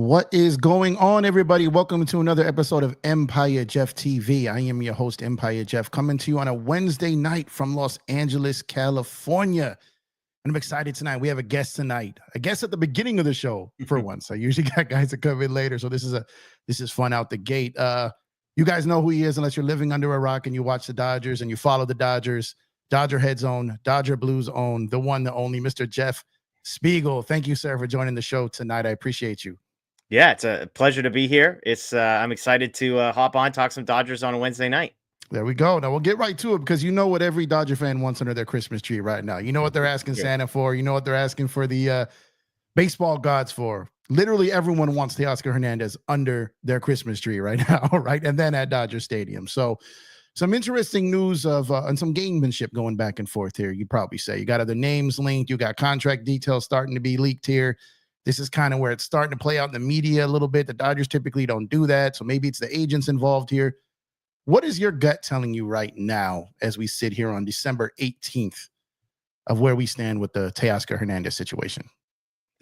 What is going on, everybody? Welcome to another episode of EmpireJeffTV. I am your host, Empire Jeff, coming to you on a Wednesday night from Los Angeles, California. And I'm excited tonight. We have a guest tonight, a guest at the beginning of the show for once. I usually got guys that come in later, so this is fun out the gate. You guys know who he is unless you're living under a rock and you watch the Dodgers and you follow the Dodgers. Dodger Heads own, Dodger Blues own, the one, the only, Mr. Jeff Spiegel. Thank you, sir, for joining the show tonight. I appreciate you. Yeah, it's a pleasure to be here. I'm excited to hop on, talk some Dodgers on a Wednesday night. There we go. Now we'll get right to it because you know what every Dodger fan wants under their Christmas tree right now. You know what they're asking Santa for. You know what they're asking for the baseball gods for. Literally everyone wants Teoscar Hernandez under their Christmas tree right now, right? And then at Dodger Stadium. So some interesting news of and some gamemanship going back and forth here, you'd probably say. You got other names linked. You got contract details starting to be leaked here. This is kind of where it's starting to play out in the media a little bit. The Dodgers typically don't do that, so maybe it's the agents involved here. What is your gut telling you right now as we sit here on December 18th of where we stand with the Teoscar Hernandez situation?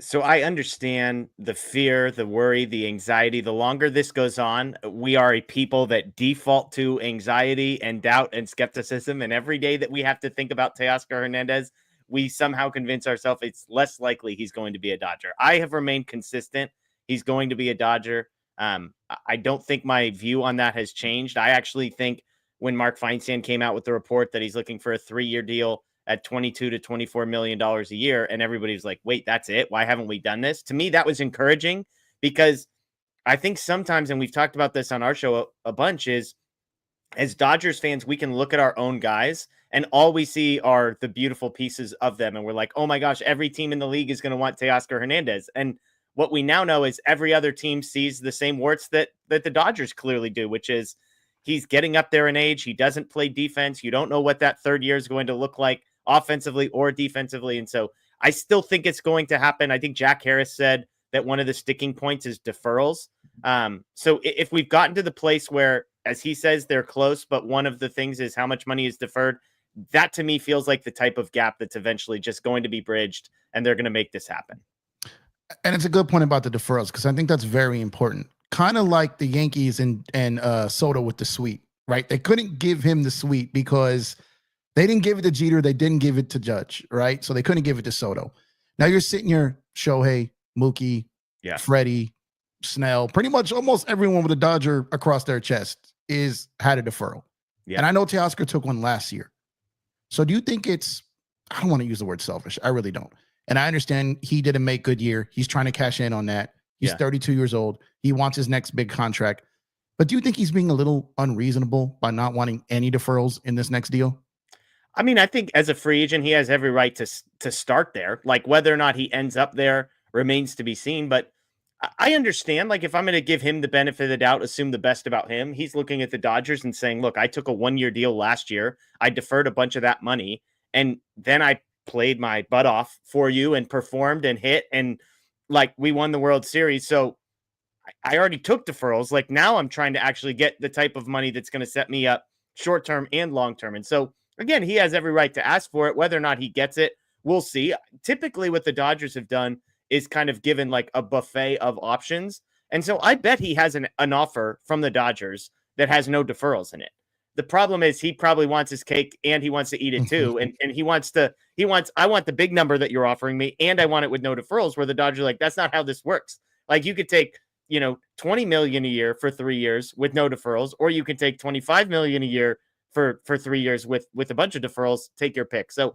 So I understand the fear, the worry, the anxiety. The longer this goes on, we are a people that default to anxiety and doubt and skepticism. And every day that we have to think about Teoscar Hernandez, we somehow convince ourselves it's less likely he's going to be a Dodger. I have remained consistent. He's going to be a Dodger. I don't think my view on that has changed. I actually think when Mark Feinsand came out with the report that he's looking for a 3-year deal at $22 to $24 million a year, and everybody's like, wait, that's it? Why haven't we done this? To me, that was encouraging because I think sometimes, and we've talked about this on our show a bunch, is as Dodgers fans, we can look at our own guys and all we see are the beautiful pieces of them. And we're like, oh my gosh, every team in the league is going to want Teoscar Hernandez. And what we now know is every other team sees the same warts that the Dodgers clearly do, which is he's getting up there in age. He doesn't play defense. You don't know what that third year is going to look like offensively or defensively. And so I still think it's going to happen. I think Jack Harris said that one of the sticking points is deferrals. So if we've gotten to the place where, as he says, they're close, but one of the things is how much money is deferred, that to me feels like the type of gap that's eventually just going to be bridged, and they're going to make this happen. And it's a good point about the deferrals because I think that's very important. Kind of like the Yankees and Soto with the suite, right? They couldn't give him the suite because they didn't give it to Jeter. They didn't give it to Judge, right? So they couldn't give it to Soto. Now you're sitting here, Shohei, Mookie, Freddie, Snell, pretty much almost everyone with a Dodger across their chest had a deferral. Yeah. And I know Teoscar took one last year. So do you think I don't want to use the word selfish. I really don't. And I understand he didn't make good year. He's trying to cash in on that. He's 32 years old. He wants his next big contract. But do you think he's being a little unreasonable by not wanting any deferrals in this next deal? I mean, I think as a free agent, he has every right to start there. Like whether or not he ends up there remains to be seen. But I understand, like, if I'm going to give him the benefit of the doubt, assume the best about him, he's looking at the Dodgers and saying, look, I took a 1-year deal last year. I deferred a bunch of that money. And then I played my butt off for you and performed and hit. And like, we won the World Series. So I already took deferrals. Like now I'm trying to actually get the type of money that's going to set me up short-term and long-term. And so again, he has every right to ask for it. Whether or not he gets it, we'll see. Typically what the Dodgers have done is kind of given like a buffet of options. And so I bet he has an offer from the Dodgers that has no deferrals in it. The problem is he probably wants his cake and he wants to eat it too. And I want the big number that you're offering me and I want it with no deferrals, where the Dodgers are like, that's not how this works. Like you could take, $20 million a year for 3 years with no deferrals, or you can take $25 million a year for 3 years with a bunch of deferrals. Take your pick. So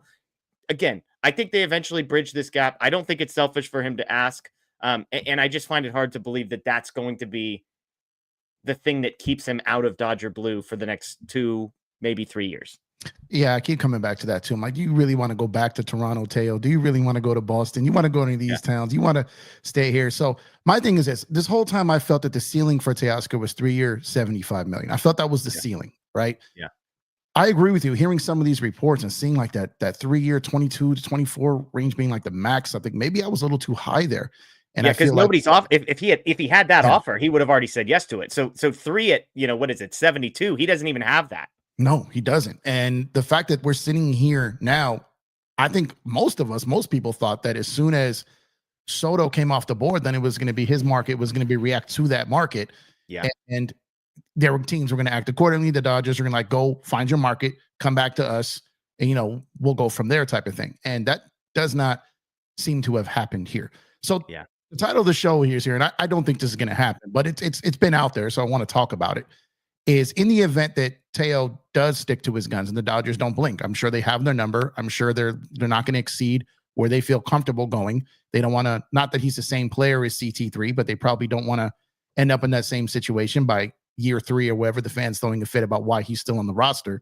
again, I think they eventually bridge this gap. I don't think it's selfish for him to ask. And I just find it hard to believe that that's going to be the thing that keeps him out of Dodger Blue for the next 2, maybe 3 years. Yeah, I keep coming back to that too. I'm like, do you really want to go back to Toronto, Teo? Do you really want to go to Boston? You want to go to these towns? You want to stay here? So my thing is this whole time I felt that the ceiling for Teoscar was 3 year, $75 million. I felt that was the ceiling, right? Yeah. I agree with you. Hearing some of these reports and seeing like that 3 year, 22 to 24 range being like the max, I think maybe I was a little too high there. And yeah, because nobody's off. If he had that offer, he would have already said yes to it. So 3 at, what is it, 72? He doesn't even have that. No, he doesn't. And the fact that we're sitting here now, I think most people thought that as soon as Soto came off the board, then it was going to be his market was going to be react to that market. Yeah. And their teams were going to act accordingly. The Dodgers are going to like, go find your market, come back to us, and, we'll go from there type of thing. And that does not seem to have happened here. So Yeah. the title of the show is here, and I don't think this is going to happen, but it's been out there, so I want to talk about it, is in the event that Teo does stick to his guns and the Dodgers don't blink. I'm sure they have their number. I'm sure they're not going to exceed where they feel comfortable going. They don't want to, not that he's the same player as CT3, but they probably don't want to end up in that same situation by year 3 or wherever the fans throwing a fit about why he's still on the roster.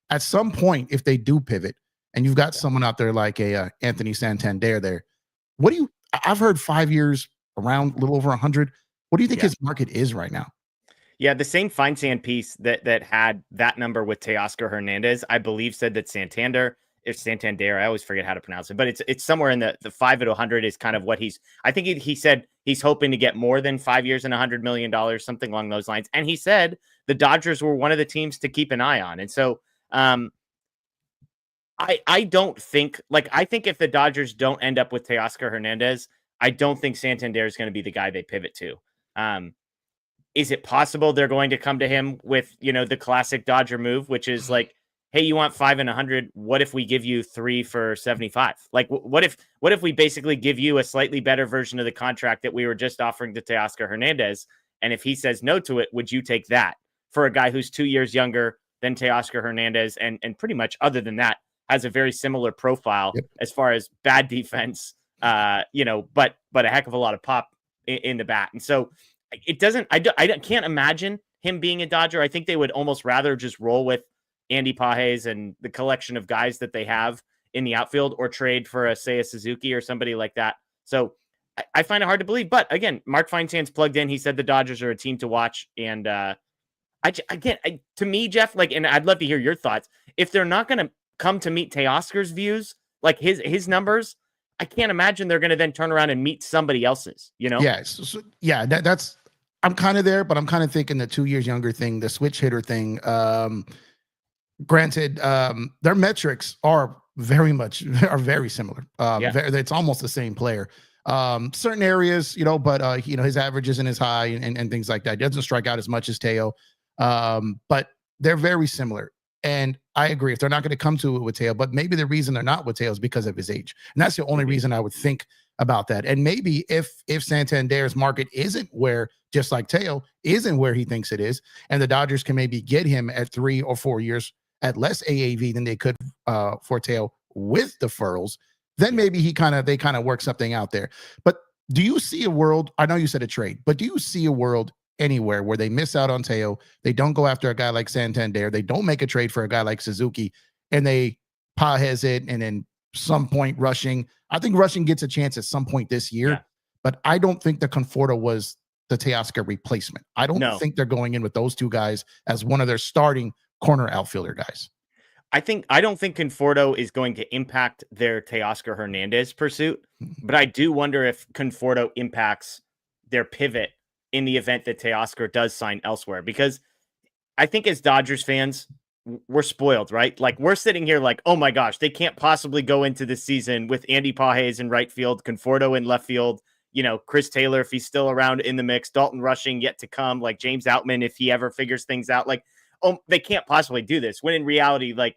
At some point, if they do pivot and you've got someone out there like a Anthony Santander there, I've heard 5 years, around a little over 100. What do you think his market is right now? Yeah, the same Fine Sand piece that had that number with Teoscar Hernandez, I believe, said that Santander, I always forget how to pronounce it, but it's somewhere in the 5 at 100 is kind of what I think he said he's hoping to get more than 5 years and $100 million, something along those lines. And he said the Dodgers were one of the teams to keep an eye on. And so I don't think, I think if the Dodgers don't end up with Teoscar Hernandez, I don't think Santander is going to be the guy they pivot to. Is it possible they're going to come to him with, the classic Dodger move, which is like, hey, you want 5 and 100? What if we give you 3 for 75? Like, what if we basically give you a slightly better version of the contract that we were just offering to Teoscar Hernandez? And if he says no to it, would you take that for a guy who's 2 years younger than Teoscar Hernandez? And pretty much other than that, has a very similar profile as far as bad defense, but a heck of a lot of pop in the bat. And so it doesn't, I can't imagine him being a Dodger. I think they would almost rather just roll with Andy Pages and the collection of guys that they have in the outfield, or trade for a Suzuki or somebody like that. So I find it hard to believe. But again, Mark Feinsand's plugged in. He said the Dodgers are a team to watch. And to me, Jeff, and I'd love to hear your thoughts. If they're not going to come to meet Teoscar's views, like his numbers, I can't imagine they're going to then turn around and meet somebody else's, Yeah. That's, I'm kind of there, but I'm kind of thinking the 2 years younger thing, the switch hitter thing. Granted, their metrics are very similar. It's almost the same player. Certain areas, but his average isn't as high and things like that. He doesn't strike out as much as Teo. But they're very similar. And I agree, if they're not going to come to it with Teo, but maybe the reason they're not with Teo is because of his age. And that's the only reason I would think about that. And maybe if Santander's market isn't where, just like Teo, isn't where he thinks it is, and the Dodgers can maybe get him at 3 or 4 years at less AAV than they could for Teo with deferrals, then maybe they kind of work something out there. But do you see a world, I know you said a trade, but do you see a world anywhere where they miss out on Teo, they don't go after a guy like Santander, they don't make a trade for a guy like Suzuki, and they Pages it, and then some point Rushing? I think Rushing gets a chance at some point this year, but I don't think the Conforto was the Teoscar replacement. I don't think they're going in with those two guys as one of their starting corner outfielder guys. I don't think Conforto is going to impact their Teoscar Hernandez pursuit, but I do wonder if Conforto impacts their pivot in the event that Teoscar does sign elsewhere, because I think as Dodgers fans, we're spoiled, right? Like, we're sitting here like, oh my gosh, they can't possibly go into this season with Andy Pages in right field, Conforto in left field, Chris Taylor, if he's still around in the mix, Dalton Rushing yet to come, like James Outman, if he ever figures things out, like, oh, they can't possibly do this. When in reality, like,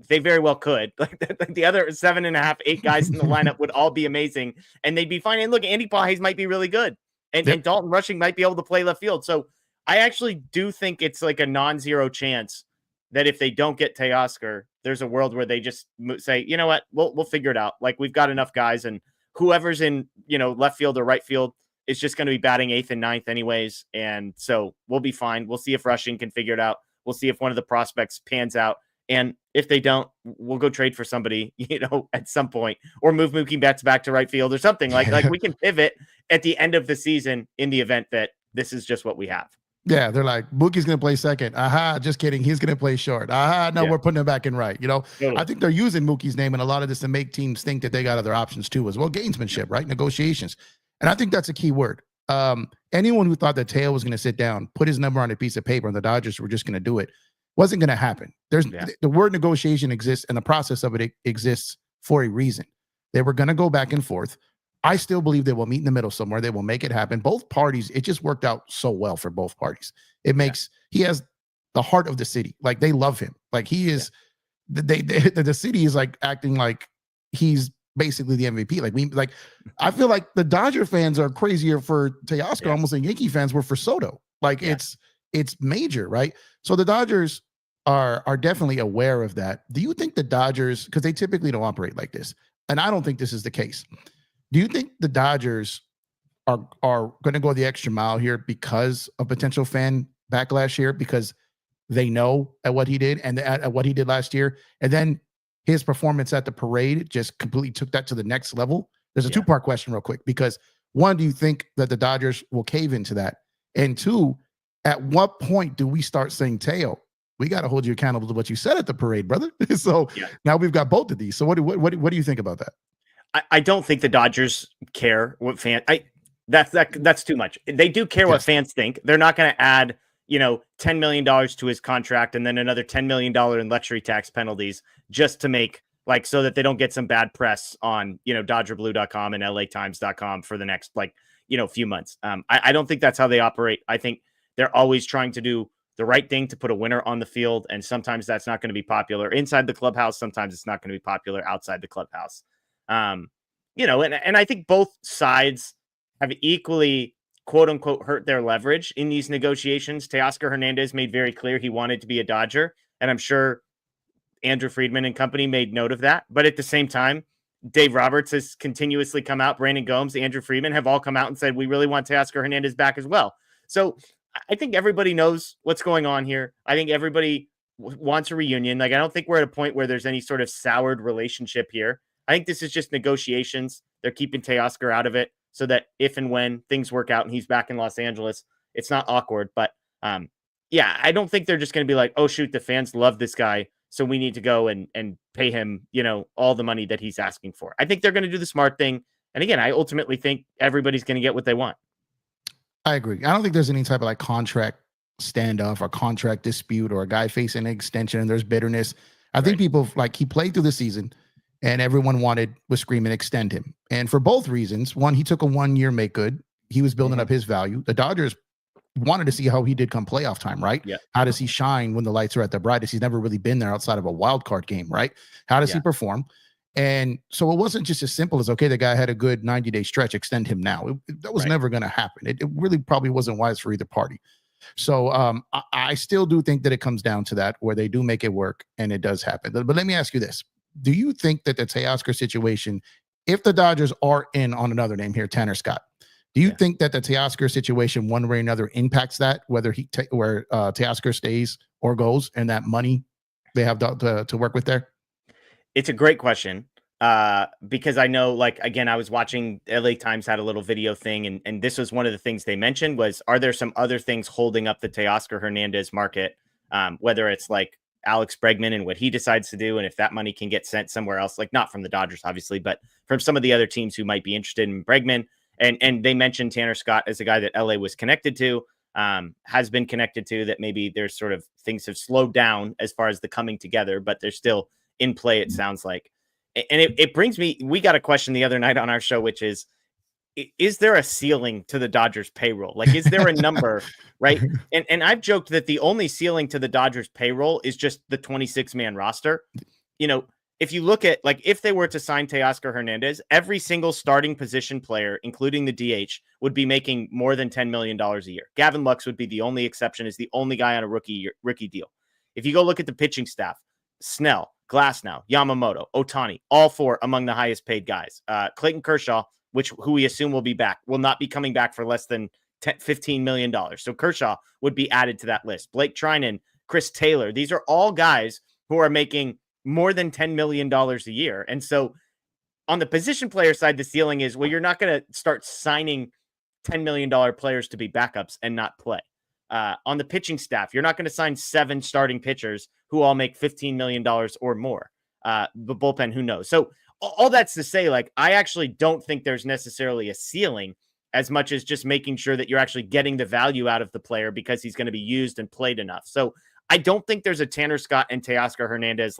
they very well could. Like, the other 7.5, 8 guys in the lineup would all be amazing, and they'd be fine. And look, Andy Pages might be really good, and Dalton Rushing might be able to play left field. So I actually do think it's like a non-zero chance that if they don't get Teoscar, there's a world where they just say, you know what, we'll figure it out. Like, we've got enough guys, and whoever's in, left field or right field is just going to be batting 8th and 9th anyways. And so we'll be fine. We'll see if Rushing can figure it out. We'll see if one of the prospects pans out. And if they don't, we'll go trade for somebody, at some point, or move Mookie Betts back to right field or something. Like we can pivot at the end of the season in the event that this is just what we have. Yeah, they're like, Mookie's going to play second. Aha, just kidding. He's going to play short. Aha, no, we're putting him back in right. Totally. I think they're using Mookie's name in a lot of this to make teams think that they got other options too as well. Gamesmanship, right? Negotiations. And I think that's a key word. Anyone who thought that Teo was going to sit down, put his number on a piece of paper, and the Dodgers were just going to do it, wasn't going to happen. The word negotiation exists, and the process of it exists for a reason. They were going to go back and forth. I still believe they will meet in the middle somewhere. They will make it happen. Both parties, it just worked out so well for both parties. It makes, he has the heart of the city. Like, they love him. Like, he is, the city is like acting like he's basically the MVP. Like, I feel like the Dodger fans are crazier for Teoscar almost than Yankee fans were for Soto. Like, it's major, right? So the Dodgers are definitely aware of that. Do you think the Dodgers, because they typically don't operate like this, and I don't think this is the case, do you think the Dodgers are going to go the extra mile here because of potential fan backlash here, because they know at what he did and at what he did last year, and then his performance at the parade just completely took that to the next level? There's a two-part question real quick, because one, do you think that the Dodgers will cave into that? And two, at what point do we start saying, Teo, we got to hold you accountable to what you said at the parade, brother? So now we've got both of these. So what do you think about that? I don't think the Dodgers care what fans. That's too much. They do care what fans think. They're not going to add, $10 million to his contract and then another $10 million in luxury tax penalties just to make, like, so that they don't get some bad press on, DodgerBlue.com and LATimes.com for the next, few months. I don't think that's how they operate. I think they're always trying to do the right thing to put a winner on the field, and sometimes that's not going to be popular inside the clubhouse. Sometimes it's not going to be popular outside the clubhouse. And I think both sides have equally, quote unquote, hurt their leverage in these negotiations. Teoscar Hernandez made very clear he wanted to be a Dodger, and I'm sure Andrew Friedman and company made note of that. But at the same time, Dave Roberts has continuously come out, Brandon Gomes, Andrew Friedman have all come out and said, we really want Teoscar Hernandez back as well. So I think everybody knows what's going on here. I think everybody wants a reunion. Like, I don't think we're at a point where there's any sort of soured relationship here. I think this is just negotiations. They're keeping Teoscar out of it so that if and when things work out and he's back in Los Angeles, it's not awkward. But I don't think they're just going to be like, oh, shoot, the fans love this guy, so we need to go and pay him, all the money that he's asking for. I think they're going to do the smart thing. And again, I ultimately think everybody's going to get what they want. I agree. I don't think there's any type of contract standoff or contract dispute or a guy facing an extension and there's bitterness. I think people, he played through the season and everyone was screaming, extend him. And for both reasons, one, he took a 1-year make good. He was building up his value. The Dodgers wanted to see how he did come playoff time, right? Yeah. How does he shine when the lights are at their brightest? He's never really been there outside of a wild card game, right? How does he perform? And so it wasn't just as simple as, okay, the guy had a good 90-day stretch, extend him now. That was never going to happen. It really probably wasn't wise for either party. So I still do think that it comes down to that, where they do make it work and it does happen. But let me ask you this. Do you think that the Teoscar situation, if the Dodgers are in on another name here, Tanner Scott, do you think that the Teoscar situation, one way or another, impacts that, whether Teoscar stays or goes, and that money they have to work with there? It's a great question, because I know, again, I was watching LA Times had a little video thing, and this was one of the things they mentioned was, are there some other things holding up the Teoscar Hernandez market, whether it's like Alex Bregman and what he decides to do, and if that money can get sent somewhere else, not from the Dodgers, obviously, but from some of the other teams who might be interested in Bregman. And they mentioned Tanner Scott as a guy that LA was connected to, has been connected to, that maybe there's sort of things have slowed down as far as the coming together, but they're still in play, it sounds like. And it brings me, we got a question the other night on our show, which is there a ceiling to the Dodgers payroll? Is there a number, right? And I've joked that the only ceiling to the Dodgers payroll is just the 26-man roster. If you look at, if they were to sign Teoscar Hernandez, every single starting position player, including the DH, would be making more than $10 million a year. Gavin Lux would be the only exception, is the only guy on a rookie deal. If you go look at the pitching staff, Snell, Glasnow, Yamamoto, Ohtani, all four among the highest paid guys. Clayton Kershaw, who we assume will be back, will not be coming back for less than $15 million. So Kershaw would be added to that list. Blake Trinan, Chris Taylor, these are all guys who are making more than $10 million a year. And so on the position player side, the ceiling is, well, you're not going to start signing $10 million players to be backups and not play. On the pitching staff, you're not going to sign 7 starting pitchers who all make $15 million or more. The bullpen, who knows? So all that's to say, I actually don't think there's necessarily a ceiling, as much as just making sure that you're actually getting the value out of the player because he's going to be used and played enough. So I don't think there's a Tanner Scott and Teoscar Hernandez,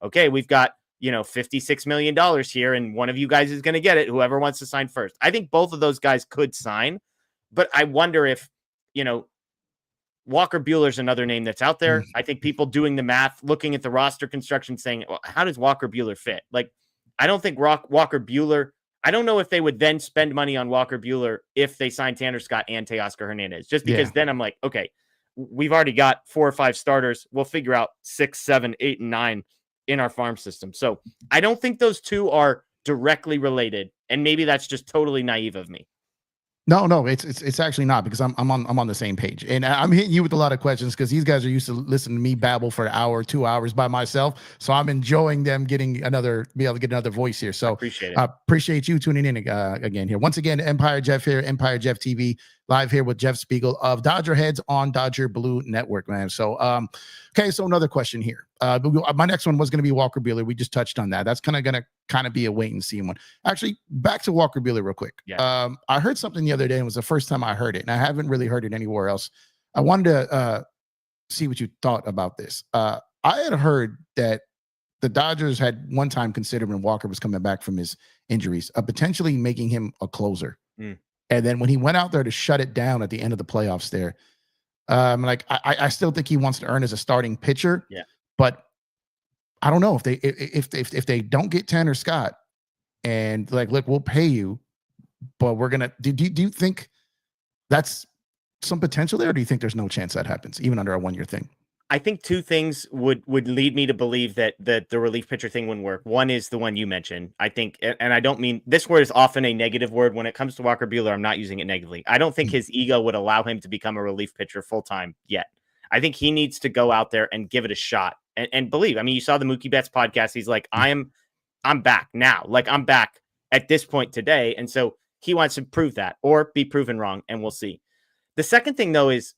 okay, we've got, $56 million here, and one of you guys is going to get it, whoever wants to sign first. I think both of those guys could sign, but I wonder if, Walker Buehler's another name that's out there. I think people doing the math, looking at the roster construction, saying, well, how does Walker Buehler fit? Like, I don't think Walker Buehler, I don't know if they would then spend money on Walker Buehler if they signed Tanner Scott and Teoscar Hernandez, just because then I'm like, okay, we've already got 4 or 5 starters. We'll figure out 6, 7, 8, and 9 in our farm system. So I don't think those two are directly related. And maybe that's just totally naive of me. No, it's actually not, because I'm on the same page, and I'm hitting you with a lot of questions because these guys are used to listening to me babble for an hour, 2 hours by myself. So I'm enjoying them be able to get another voice here. So appreciate you tuning in again here. Once again, Empire Jeff here, Empire Jeff TV, live here with Jeff Spiegel of Dodger Heads on Dodger Blue Network, man. So okay, so another question here. My next one was going to be Walker Buehler. We just touched on that. That's going to be a wait and see one. Actually, back to Walker Buehler real quick. Yeah. I heard something the other day, and it was the first time I heard it, and I haven't really heard it anywhere else. I wanted to see what you thought about this. I had heard that the Dodgers had one time considered, when Walker was coming back from his injuries, potentially making him a closer. And then when he went out there to shut it down at the end of the playoffs there, I still think he wants to earn as a starting pitcher. Yeah. But I don't know if they don't get Tanner Scott and like, look, we'll pay you, but we're gonna do you think that's some potential there? Or do you think there's no chance that happens even under a 1-year thing? I think 2 things would lead me to believe that the relief pitcher thing wouldn't work. One is the one you mentioned. I think, and I don't mean, this word is often a negative word. When it comes to Walker Buehler, I'm not using it negatively. I don't think his ego would allow him to become a relief pitcher full-time yet. I think he needs to go out there and give it a shot and believe. I mean, you saw the Mookie Betts podcast. He's like, I'm back now. Like, I'm back at this point today. And so he wants to prove that or be proven wrong, and we'll see. The second thing, though, is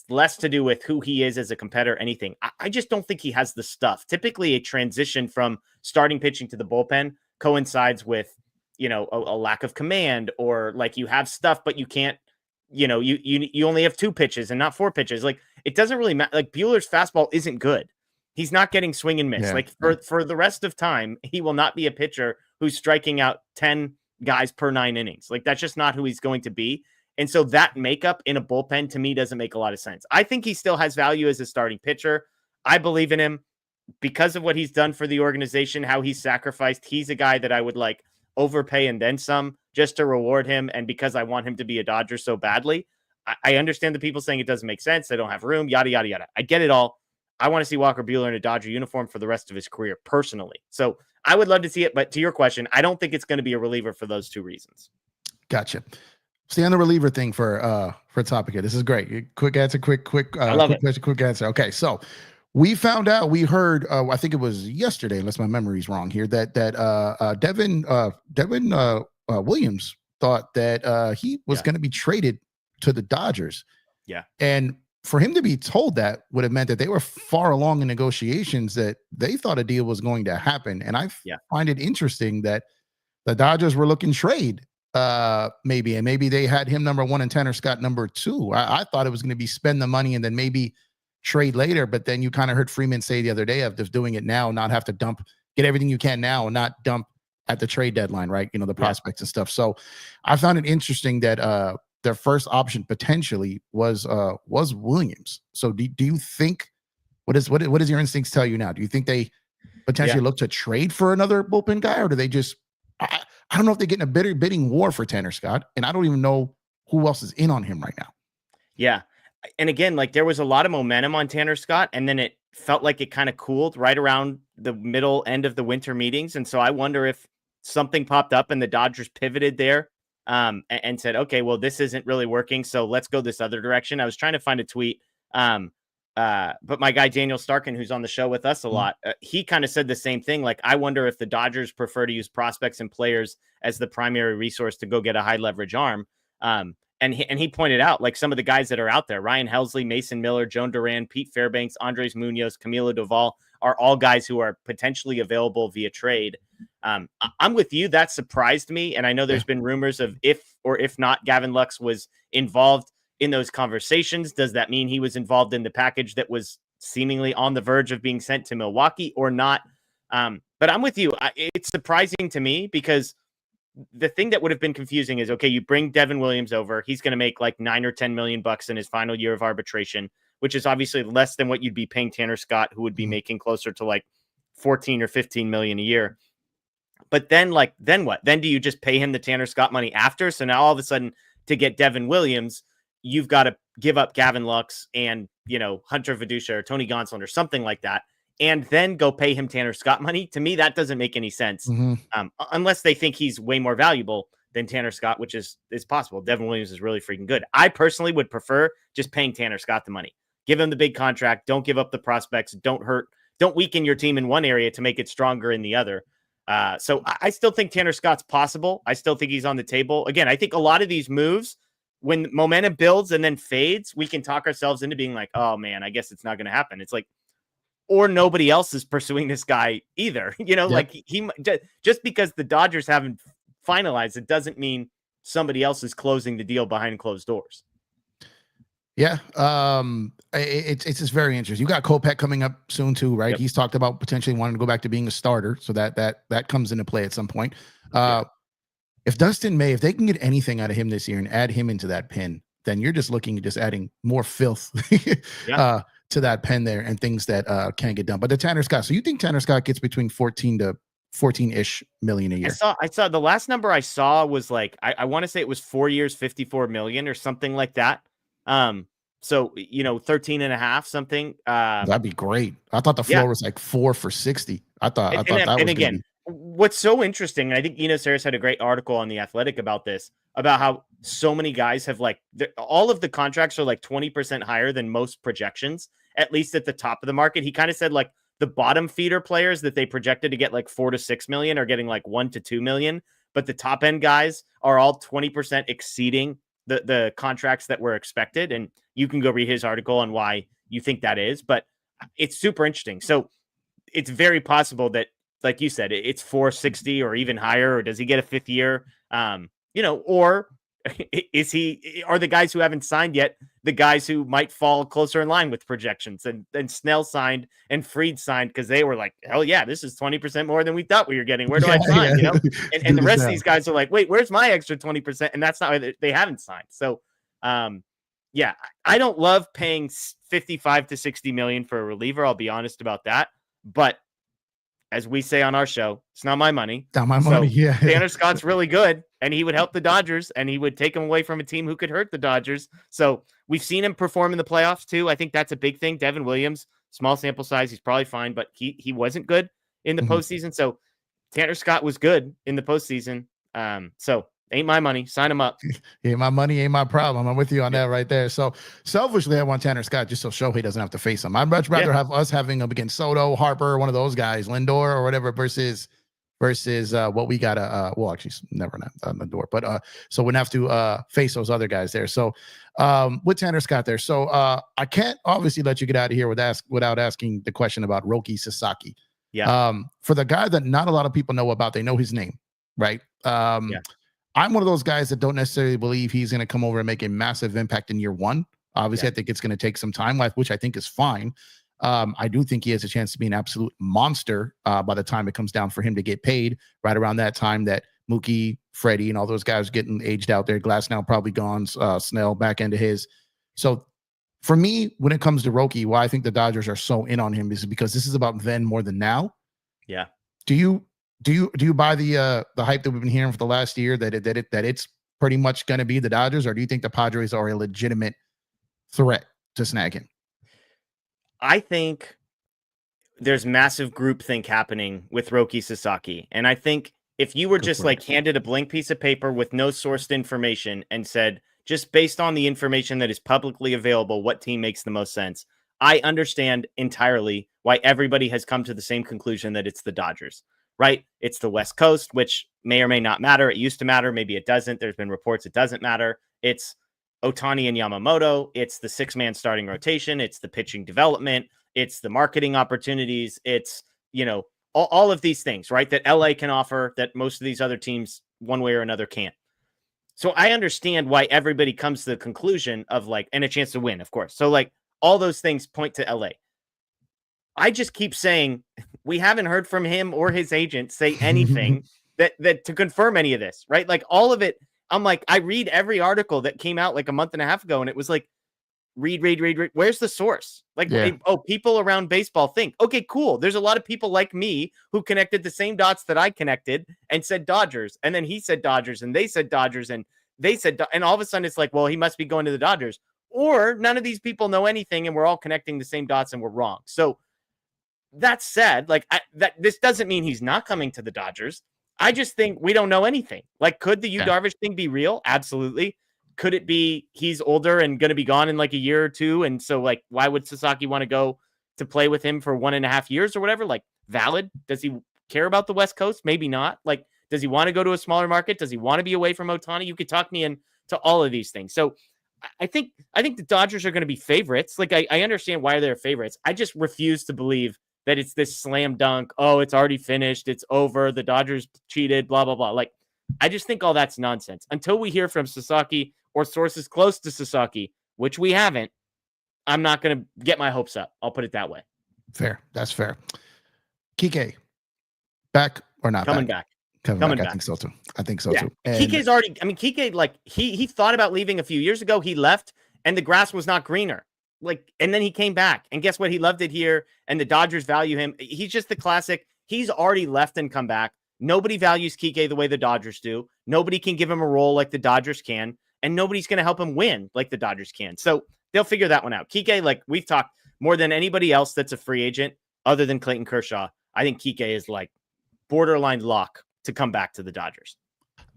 less to do with who he is as a competitor or anything. I just don't think he has the stuff. Typically, a transition from starting pitching to the bullpen coincides with, a lack of command, or like you have stuff, but you can't, you only have 2 pitches and not 4 pitches. Like, it doesn't really matter. Like, Buehler's fastball isn't good. He's not getting swing and miss. For the rest of time, he will not be a pitcher who's striking out 10 guys per 9 innings. Like, that's just not who he's going to be. And so that makeup in a bullpen, to me, doesn't make a lot of sense. I think he still has value as a starting pitcher. I believe in him because of what he's done for the organization, how he's sacrificed. He's a guy that I would like overpay and then some just to reward him. And because I want him to be a Dodger so badly, I understand the people saying it doesn't make sense. They don't have room, yada, yada, yada. I get it all. I want to see Walker Buehler in a Dodger uniform for the rest of his career personally. So I would love to see it. But to your question, I don't think it's going to be a reliever for those 2 reasons. Gotcha. Stay on the reliever thing for a topic here. This is great. Quick answer, quick I love quick question, quick answer. Okay, so we heard, I think it was yesterday, unless my memory's wrong here, that Devin Williams thought that he was going to be traded to the Dodgers. Yeah. And for him to be told that would have meant that they were far along in negotiations, that they thought a deal was going to happen. And I find it interesting that the Dodgers were looking trade. Maybe they had him number 1 and Tanner Scott number 2. I thought it was going to be spend the money and then maybe trade later, but then you kind of heard Freeman say the other day of just doing it now, not have to get everything you can now and not dump at the trade deadline, right? The prospects and stuff. So I found it interesting that their first option potentially was Williams. So do you think, what does your instincts tell you now? Do you think they potentially look to trade for another bullpen guy, or do they just I don't know if they're getting a bitter bidding war for Tanner Scott, and I don't even know who else is in on him right now. Yeah. And again, like, there was a lot of momentum on Tanner Scott, and then it felt like it kind of cooled right around the middle end of the winter meetings. And so I wonder if something popped up and the Dodgers pivoted there and said, okay, well, this isn't really working, so let's go this other direction. I was trying to find a tweet. But my guy, Daniel Starkin, who's on the show with us a lot, he kind of said the same thing. Like, I wonder if the Dodgers prefer to use prospects and players as the primary resource to go get a high leverage arm. And he pointed out, like, some of the guys that are out there, Ryan Helsley, Mason Miller, Joan Duran, Pete Fairbanks, Andres Munoz, Camilo Doval, are all guys who are potentially available via trade. I'm with you. That surprised me. And I know there's been rumors of if or if not Gavin Lux was involved in those conversations. Does that mean he was involved in the package that was seemingly on the verge of being sent to Milwaukee or not? But I'm with you. It's surprising to me because the thing that would have been confusing is, okay, you bring Devin Williams over. He's going to make like $9 or $10 million in his final year of arbitration, which is obviously less than what you'd be paying Tanner Scott, who would be making closer to like 14 or 15 million a year. But then what? Then do you just pay him the Tanner Scott money after? So now all of a sudden to get Devin Williams, you've got to give up Gavin Lux and, Hunter Viducha or Tony Gonsolin or something like that, and then go pay him Tanner Scott money. To me, that doesn't make any sense. Unless they think he's way more valuable than Tanner Scott, which is possible. Devin Williams is really freaking good. I personally would prefer just paying Tanner Scott the money. Give him the big contract. Don't give up the prospects. Don't weaken your team in one area to make it stronger in the other. So I still think Tanner Scott's possible. I still think he's on the table. Again, I think a lot of these moves, when momentum builds and then fades, we can talk ourselves into being like, oh man, I guess it's not going to happen. It's like, or nobody else is pursuing this guy either. Like he just because the Dodgers haven't finalized, it doesn't mean somebody else is closing the deal behind closed doors. Yeah. It's just very interesting. You got Kopech coming up soon too, right? Yep. He's talked about potentially wanting to go back to being a starter. So that comes into play at some point. If Dustin May, if they can get anything out of him this year and add him into that pen, then you're just looking at just adding more filth to that pen there and things that can't get done. But the Tanner Scott, so you think Tanner Scott gets between 14-ish million a year? I saw the last number I saw was like, I want to say it was 4 years, 54 million or something like that. So 13 and a half, something. That'd be great. I thought the floor was like 4 for 60. I thought that was again. What's so interesting, and I think Enos Harris had a great article on The Athletic about this, about how so many guys have all of the contracts are like 20% higher than most projections, at least at the top of the market. He kind of said like the bottom feeder players that they projected to get like 4 to 6 million are getting like 1 to 2 million, but the top end guys are all 20% exceeding the contracts that were expected. And you can go read his article on why you think that is, but it's super interesting. So it's very possible that, like you said, it's 460 or even higher, or does he get a fifth year? Or are the guys who haven't signed yet the guys who might fall closer in line with projections? And Snell signed and Fried signed because they were like, hell yeah, this is 20% more than we thought we were getting. Where do I sign? And the rest of these guys are like, wait, where's my extra 20%? And that's not, they haven't signed. So, I don't love paying 55 to 60 million for a reliever. I'll be honest about that. But as we say on our show, it's not my money. Not my money. Yeah. Tanner Scott's really good, and he would help the Dodgers, and he would take him away from a team who could hurt the Dodgers. So we've seen him perform in the playoffs too. I think that's a big thing. Devin Williams, small sample size, he's probably fine, but he wasn't good in the postseason. So Tanner Scott was good in the postseason. So ain't my money. Sign him up. Ain't my money, ain't my problem. I'm with you on that right there. So selfishly, I want Tanner Scott just so Shohei doesn't have to face him. I'd much rather have us having him against Soto, Harper, one of those guys, Lindor or whatever, versus what we got. Well, actually, never on the door, but so we'd have to face those other guys there. So with Tanner Scott there. So I can't obviously let you get out of here without asking the question about Roki Sasaki. Yeah. For the guy that not a lot of people know about, they know his name, right? I'm one of those guys that don't necessarily believe he's going to come over and make a massive impact in year one. Obviously, I think it's going to take some time, which I think is fine. I do think he has a chance to be an absolute monster by the time it comes down for him to get paid right around that time that Mookie, Freddie, and all those guys are getting aged out there. Glass now probably gone, Snell back into his. So for me, when it comes to Roki, why I think the Dodgers are so in on him is because this is about then more than now. Yeah. Do you buy the hype that we've been hearing for the last year that it's pretty much going to be the Dodgers, or do you think the Padres are a legitimate threat to snag him? I think there's massive groupthink happening with Roki Sasaki, and I think if you were just like handed a blank piece of paper with no sourced information and said, just based on the information that is publicly available, what team makes the most sense, I understand entirely why everybody has come to the same conclusion that it's the Dodgers. Right? It's the West Coast, which may or may not matter. It used to matter. Maybe it doesn't. There's been reports it doesn't matter. It's Ohtani and Yamamoto. It's the 6-man starting rotation. It's the pitching development. It's the marketing opportunities. It's, all of these things, right? That LA can offer that most of these other teams, one way or another, can't. So I understand why everybody comes to the conclusion of and a chance to win, of course. So all those things point to LA. I just keep saying We haven't heard from him or his agent say anything that to confirm any of this, right? Like all of it. I'm like, I read every article that came out like a month and a half ago, and it was like, read. Where's the source? Like, Yeah. oh, people around baseball think, okay, cool. There's a lot of people like me who connected the same dots that I connected and said Dodgers. And then he said Dodgers and they said Dodgers and they said, and all of a sudden it's like, well, he must be going to the Dodgers. Or none of these people know anything and we're all connecting the same dots and we're wrong. So that said, like that this doesn't mean he's not coming to the Dodgers. I just think we don't know anything. Like, could the Darvish thing be real? Absolutely. Could it be he's older and going to be gone in like a year or two? And so, like, why would Sasaki want to go to play with him for 1.5 years or whatever? Like, valid. Does he care about the West Coast? Maybe not. Like, does he want to go to a smaller market? Does he want to be away from Ohtani? You could talk me into all of these things. So I think the Dodgers are going to be favorites. Like, I understand why they're favorites. I just refuse to believe that it's this slam dunk. Oh, it's already finished. It's over. The Dodgers cheated, blah, blah, blah. Like, I just think all that's nonsense. Until we hear from Sasaki or sources close to Sasaki, which we haven't, I'm not going to get my hopes up. I'll put it that way. Fair. That's fair. Kike, back or not Coming back? Coming back. I think so too. Too. And Kike's already, Kike, like, he thought about leaving a few years ago. He left, and the grass was not greener. Like, and then he came back, and guess what? He loved it here, and the Dodgers value him. He's just the classic. He's already left and come back. Nobody values Kike the way the Dodgers do. Nobody can give him a role like the Dodgers can, and nobody's going to help him win like the Dodgers can. So they'll figure that one out. Kike, like we've talked more than anybody else that's a free agent other than Clayton Kershaw, I think Kike is like borderline lock to come back to the Dodgers.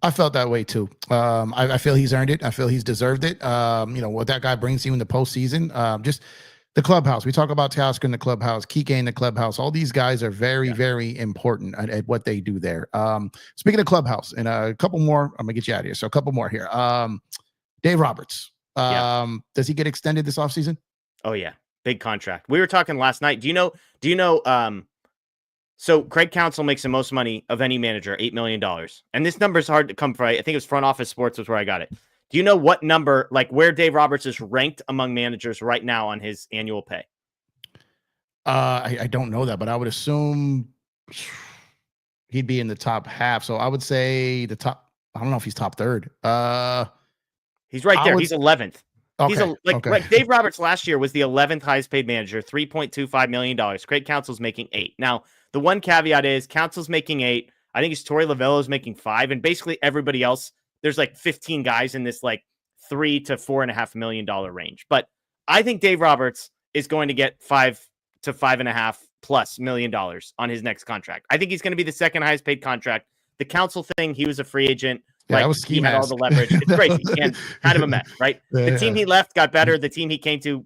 I felt that way too. I feel he's earned it. I feel he's deserved it. You know, what that guy brings you in the postseason, just the clubhouse. We talk about Teoscar in the clubhouse, Kike in the clubhouse. All these guys are very, very important at what they do there. Speaking of clubhouse, and a couple more, I'm gonna get you out of here. So a couple more here. Dave Roberts. Does he get extended this offseason? Oh yeah. Big contract. We were talking last night. Do you know, so Craig Counsell makes the most money of any manager, $8 million. And this number is hard to come from. I think it was Front Office Sports was where I got it. Do you know what number, like where Dave Roberts is ranked among managers right now on his annual pay? I don't know that, but I would assume he'd be in the top half. So I would say the top. I don't know if he's top third. He's right there. He's 11th. Okay, Like Dave Roberts last year was the 11th highest paid manager, $3.25 million. Craig Counsell's making $8 million. Now, the one caveat is Counsell's making $8 million. I think it's Torey Lovullo's making $5 million. And basically everybody else, there's like 15 guys in this like $3 to $4.5 million range. But I think Dave Roberts is going to get $5 to $5.5+ million on his next contract. I think he's going to be the second highest paid contract. The Counsell thing, he was a free agent. Yeah, like he had all the leverage. It's crazy and kind of a mess, right? Yeah. The team he left got better. The team he came to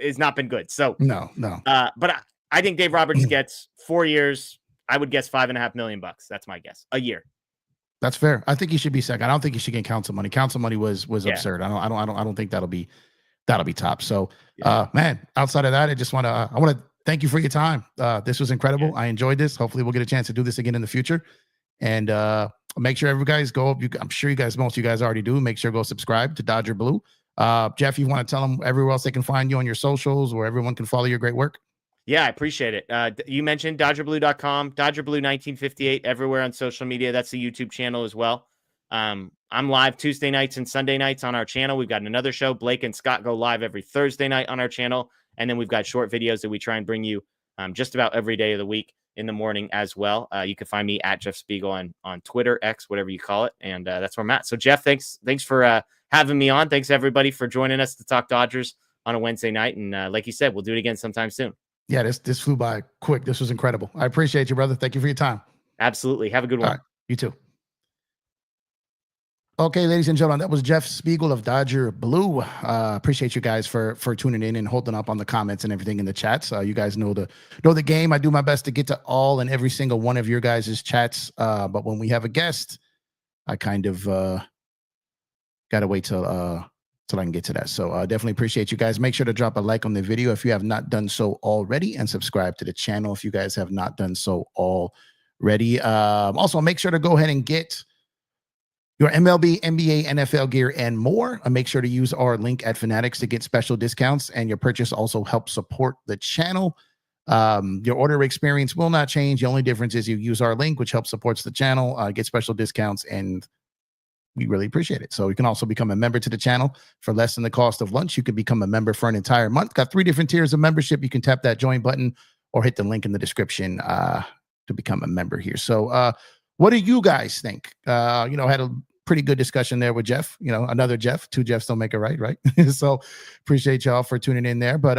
has not been good. So no. But I think Dave Roberts gets 4 years. I would guess $5.5 million. That's my guess. A year. That's fair. I think he should be second. I don't think he should get Counsell money. Counsell money was absurd. I don't think that'll be top. So man, outside of that, I want to thank you for your time. This was incredible. I enjoyed this. Hopefully we'll get a chance to do this again in the future. And make sure every guys go up. I'm sure most of you guys already do. Make sure go subscribe to Dodger Blue. Jeff, you want to tell them everywhere else they can find you on your socials, where everyone can follow your great work? Yeah, I appreciate it. You mentioned DodgerBlue.com, Dodger Blue 1958 everywhere on social media. That's the YouTube channel as well. I'm live Tuesday nights and Sunday nights on our channel. We've got another show. Blake and Scott go live every Thursday night on our channel. And then we've got short videos that we try and bring you just about every day of the week in the morning as well. You can find me at Jeff Spiegel on Twitter, X, whatever you call it. And that's where I'm at. So Jeff, thanks for having me on. Thanks everybody for joining us to talk Dodgers on a Wednesday night. And like you said, we'll do it again sometime soon. Yeah, this flew by quick. This was incredible. I appreciate you, brother. Thank you for your time. Absolutely. Have a good one. All right, you too. Okay, ladies and gentlemen, that was Jeff Spiegel of Dodger Blue. Appreciate you guys for tuning in and holding up on the comments and everything in the chats. You guys know the game. I do my best to get to all and every single one of your guys' chats. But when we have a guest, I kind of gotta wait till I can get to that. So definitely appreciate you guys. Make sure to drop a like on the video if you have not done so already, and subscribe to the channel if you guys have not done so already. Also, make sure to go ahead and get your MLB, NBA, NFL gear, and more. Make sure to use our link at Fanatics to get special discounts, and your purchase also helps support the channel. Your order experience will not change. The only difference is you use our link, which helps supports the channel, get special discounts, and we really appreciate it. So you can also become a member to the channel for less than the cost of lunch. You can become a member for an entire month. Got 3 different tiers of membership. You can tap that join button or hit the link in the description to become a member here. So what do you guys think? Had a pretty good discussion there with Jeff. Another Jeff. 2 Jeffs don't make it right? So appreciate y'all for tuning in there. But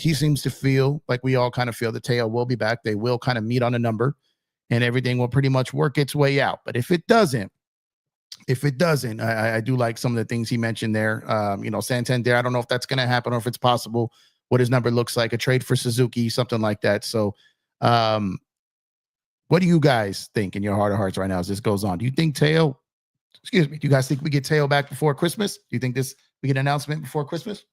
he seems to feel like we all kind of feel that Teo will be back. They will kind of meet on a number and everything will pretty much work its way out. But if it doesn't, I do like some of the things he mentioned there. Santander, I don't know if that's going to happen or if it's possible, what his number looks like, a trade for Suzuki, something like that. So what do you guys think in your heart of hearts right now as this goes on? Do you think do you guys think we get Teo back before Christmas? Do you think we get an announcement before Christmas?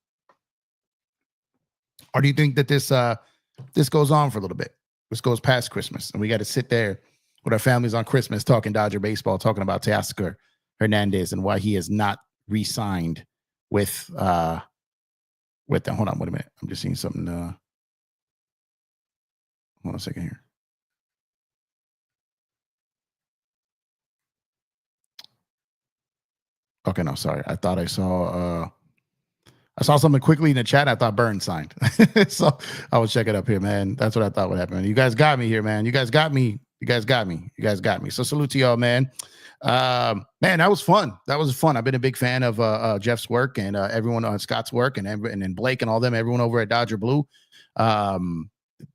Or do you think that this goes on for a little bit? This goes past Christmas and we got to sit there with our families on Christmas talking Dodger baseball, talking about Teoscar Hernandez and why he is not re-signed with them. Hold on, wait a minute. I'm just seeing something. Hold on a second here. Okay, no, sorry. I thought I saw something quickly in the chat. I thought Burns signed. So I was checking up here, man. That's what I thought would happen. You guys got me here, man. You guys got me. So salute to y'all, man. Man, that was fun. I've been a big fan of Jeff's work and everyone on Scott's work and Blake and all them, everyone over at Dodger Blue. It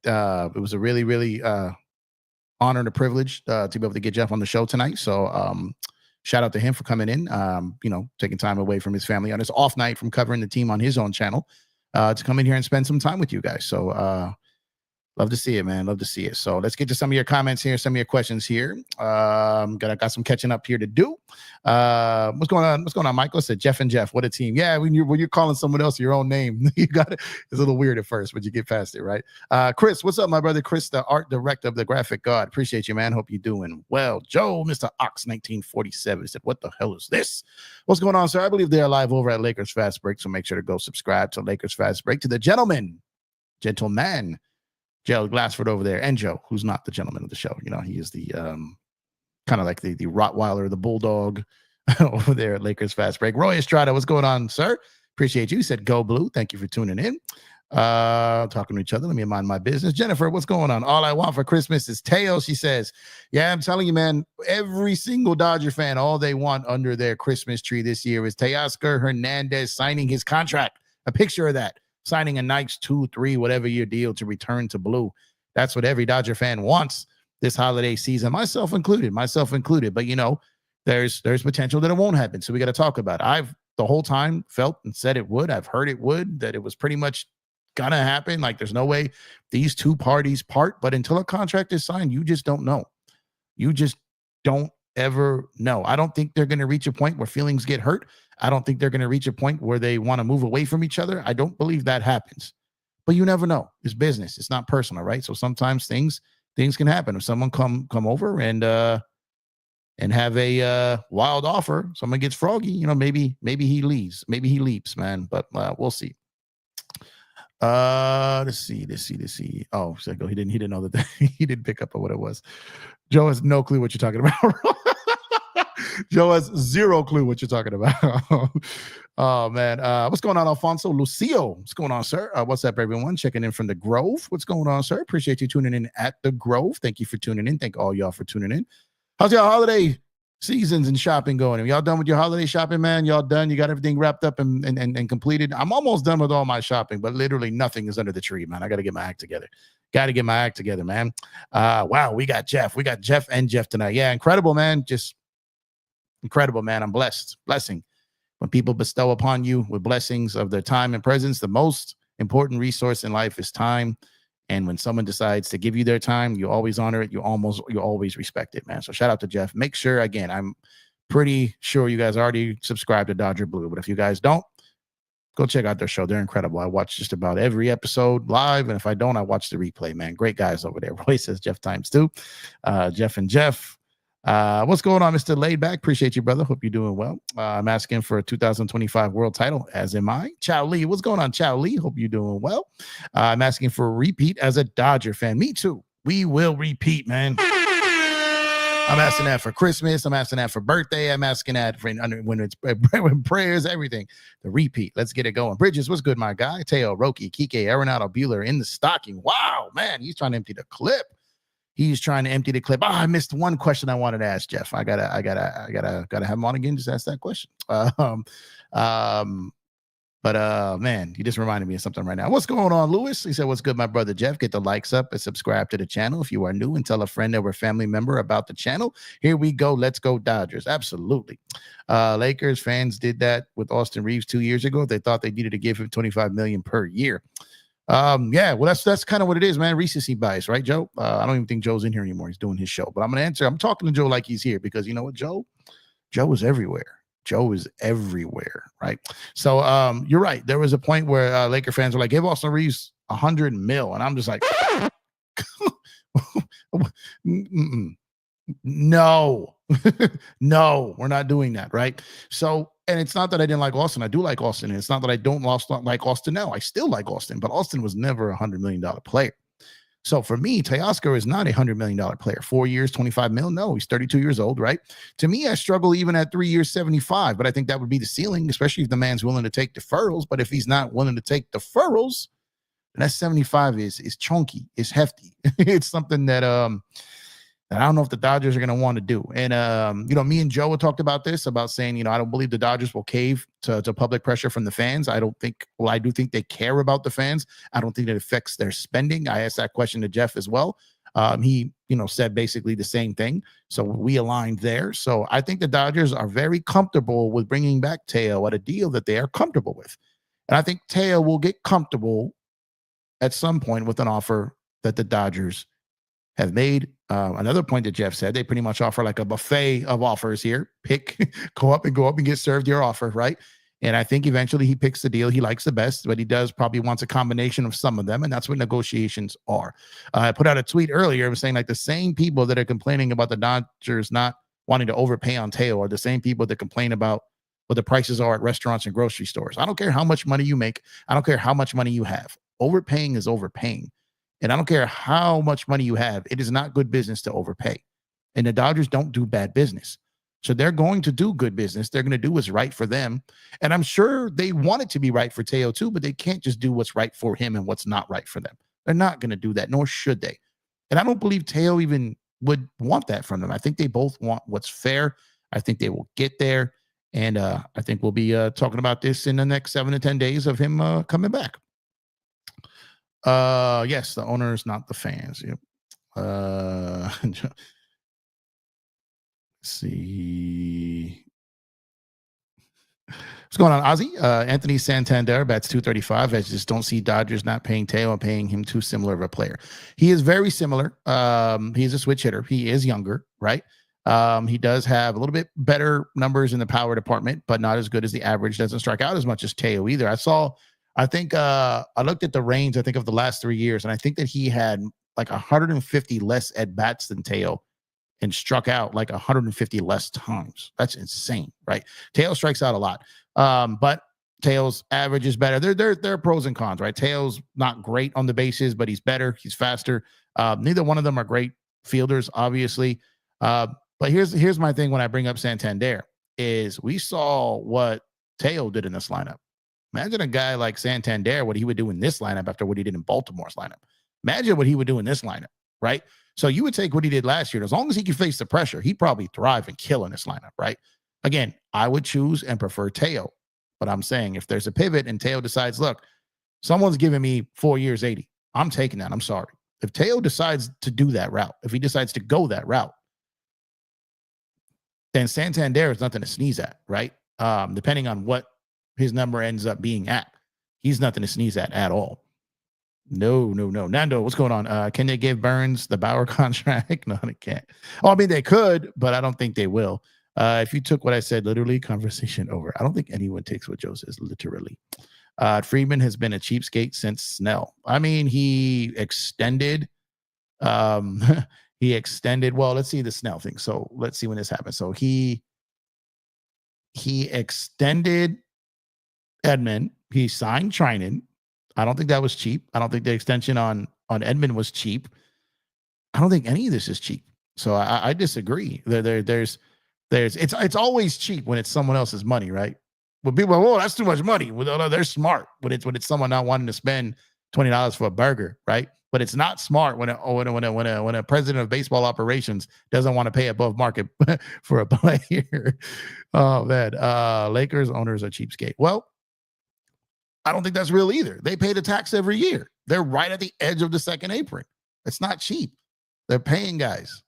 was a really, really honor and a privilege to be able to get Jeff on the show tonight. So shout out to him for coming in, taking time away from his family on his off night from covering the team on his own channel to come in here and spend some time with you guys. So love to see it, man. Love to see it. So let's get to some of your comments here, some of your questions here. Got some catching up here to do. What's going on? Michael said, Jeff and Jeff, what a team. Yeah, when you're calling someone else your own name, you got it. It's a little weird at first, but you get past it, right? Chris, what's up, my brother? Chris, the art director of the Graphic God. Appreciate you, man. Hope you're doing well. Joe, Mr. Ox 1947 said, what the hell is this? What's going on, sir? I believe they're live over at Lakers Fast Break, so make sure to go subscribe to Lakers Fast Break. To the gentleman, Joe Glassford over there, and Joe, who's not the gentleman of the show. He is the kind of like the Rottweiler, the bulldog over there at Lakers Fast Break. Roy Estrada, what's going on, sir? Appreciate you. He said, go Blue. Thank you for tuning in. Talking to each other. Let me mind my business. Jennifer, what's going on? All I want for Christmas is Teo, she says. Yeah, I'm telling you, man, every single Dodger fan, all they want under their Christmas tree this year is Teoscar Hernandez signing his contract. A picture of that. Signing a nice 2, 3, whatever year deal to return to blue. That's what every Dodger fan wants this holiday season, myself included. But there's potential that it won't happen. So we got to talk about it. I've the whole time felt and said it would. I've heard it would, that it was pretty much gonna happen. Like there's no way these two parties part. But until a contract is signed, you just don't know. You just don't ever know. I don't think they're going to reach a point where feelings get hurt. I don't think they're going to reach a point where they want to move away from each other. I don't believe that happens, but you never know. It's business. It's not personal, right? So sometimes things can happen. If someone come over and have a wild offer, someone gets froggy, maybe he leaves, maybe he leaps, man, but we'll see. Let's see. Oh, so he didn't know that he didn't pick up on what it was. Joe has no clue what you're talking about. Joe has zero clue what you're talking about. Oh man. What's going on, Alfonso Lucio? What's going on, sir? What's up, everyone? Checking in from the Grove. What's going on, sir? Appreciate you tuning in at the Grove. Thank you for tuning in. Thank all y'all for tuning in. How's your holiday seasons and shopping going? Are y'all done with your holiday shopping, man? Y'all done? You got everything wrapped up and completed? I'm almost done with all my shopping, but literally nothing is under the tree, man. I got to get my act together. Man. Wow, we got Jeff and Jeff tonight. Yeah, incredible, man. Just incredible, man. I'm blessed. Blessing. When people bestow upon you with blessings of their time and presence, the most important resource in life is time. And when someone decides to give you their time, you always honor it. You always respect it, man. So shout out to Jeff. Make sure, again, I'm pretty sure you guys already subscribed to Dodger Blue, but if you guys don't, go check out their show. They're incredible. I watch just about every episode live, and if I don't, I watch the replay, man. Great guys over there. Roy says Jeff times 2. Jeff and Jeff. What's going on, Mr. Laidback? Appreciate you, brother. Hope you're doing well. I'm asking for a 2025 world title, as am I. Chow Lee, what's going on, Chow Lee? Hope you're doing well. I'm asking for a repeat as a Dodger fan. Me too. We will repeat, man. I'm asking that for Christmas. I'm asking that for birthday. I'm asking that for when it's when prayers, everything. The repeat. Let's get it going. Bridges, what's good, my guy? Teo, Roki, Kike, Arenado, Buehler in the stocking. Wow, man, he's trying to empty the clip. He's trying to empty the clip. I missed one question I wanted to ask Jeff. I gotta have him on again. Just ask that question. Man, you just reminded me of something right now. What's going on, Lewis? He said, "What's good, my brother Jeff? Get the likes up and subscribe to the channel if you are new, and tell a friend or a family member about the channel. Here we go. Let's go Dodgers. Absolutely. Lakers fans did that with Austin Reeves 2 years ago. They thought they needed to give him $25 million per year. Yeah, well, that's kind of what it is, man. Recency bias, right, Joe? I don't even think Joe's in here anymore. He's doing his show, but I'm gonna answer. I'm talking to Joe like he's here because you know what, Joe is everywhere. Joe is everywhere, right? So, you're right. There was a point where Laker fans were like, "Give Austin Reeves $100 million," and I'm just like, no, no, we're not doing that, right? So. And it's not that I didn't like Austin. I do like Austin. And it's not that I don't like Austin now. I still like Austin, but Austin was never a $100 million player. So for me, Teoscar is not a $100 million player. 4 years, $25 million. No, he's 32 years old, right? To me, I struggle even at 3 years, 75. But I think that would be the ceiling, especially if the man's willing to take deferrals. But if he's not willing to take deferrals, then that 75 is chunky, it's hefty. It's something that I don't know if the Dodgers are going to want to do. And, me and Joe had talked about this, about saying, I don't believe the Dodgers will cave to public pressure from the fans. I do think they care about the fans. I don't think it affects their spending. I asked that question to Jeff as well. He, said basically the same thing. So we aligned there. So I think the Dodgers are very comfortable with bringing back Teo at a deal that they are comfortable with. And I think Teo will get comfortable at some point with an offer that the Dodgers have made. Another point that Jeff said, they pretty much offer like a buffet of offers here. Go up and get served your offer, right? And I think eventually he picks the deal he likes the best, but he does probably wants a combination of some of them, and that's what negotiations are. I put out a tweet earlier saying like the same people that are complaining about the Dodgers not wanting to overpay on Teo are the same people that complain about what the prices are at restaurants and grocery stores. I don't care how much money you make. I don't care how much money you have. Overpaying is overpaying. And I don't care how much money you have. It is not good business to overpay. And the Dodgers don't do bad business. So they're going to do good business. They're going to do what's right for them. And I'm sure they want it to be right for Teo too, but they can't just do what's right for him and what's not right for them. They're not going to do that, nor should they. And I don't believe Teo even would want that from them. I think they both want what's fair. I think they will get there. And I think we'll be talking about this in the next 7 to 10 days of him coming back. Yes, the owners, not the fans. Yep. Let's see. What's going on, Ozzy? Anthony Santander bats 235. I just don't see Dodgers not paying Teo and paying him too similar of a player. He is very similar. He's a switch hitter. He is younger, right? He does have a little bit better numbers in the power department, but not as good as the average. Doesn't strike out as much as Teo either. I think I looked at the range, I think, of the last 3 years, and I think that he had like 150 less at-bats than Teo and struck out like 150 less times. That's insane, right? Teo strikes out a lot. But Teo's average is better. There are pros and cons, right? Teo's not great on the bases, but he's better. He's faster. Neither one of them are great fielders, obviously. But here's my thing when I bring up Santander is we saw what Teo did in this lineup. Imagine a guy like Santander, what he would do in this lineup after what he did in Baltimore's lineup. Imagine what he would do in this lineup, right? So you would take what he did last year. As long as he could face the pressure, he'd probably thrive and kill in this lineup, right? Again, I would choose and prefer Teo. But I'm saying if there's a pivot and Teo decides, look, someone's giving me 4 years, 80. I'm taking that. I'm sorry. If Teo decides to do that route, if he decides to go that route, then Santander is nothing to sneeze at, right? Depending on what his number ends up being at. He's nothing to sneeze at all. No. Nando, what's going on? Can they give Burns the Bauer contract? No, they can't. Oh, I mean, they could, but I don't think they will. If you took what I said literally, conversation over. I don't think anyone takes what Joe says literally. Friedman has been a cheapskate since Snell. I mean, he extended He extended. Well, let's see the Snell thing. So let's see when this happened. So he extended Edman. He signed Trinan. I don't think that was cheap. I don't think the extension on Edman was cheap. I don't think any of this is cheap. So I disagree. There's it's always cheap when it's someone else's money, right? When people are, oh, that's too much money. Well, they're smart. When it's someone not wanting to spend $20 for a burger, right? But it's not smart when a president of baseball operations doesn't want to pay above market for a player. Oh man, Lakers owners are cheapskate. Well, I don't think that's real either. They pay the tax every year. They're right at the edge of the second apron. It's not cheap. They're paying guys.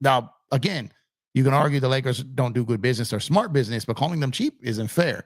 Now, again, you can argue the Lakers don't do good business or smart business, but calling them cheap isn't fair.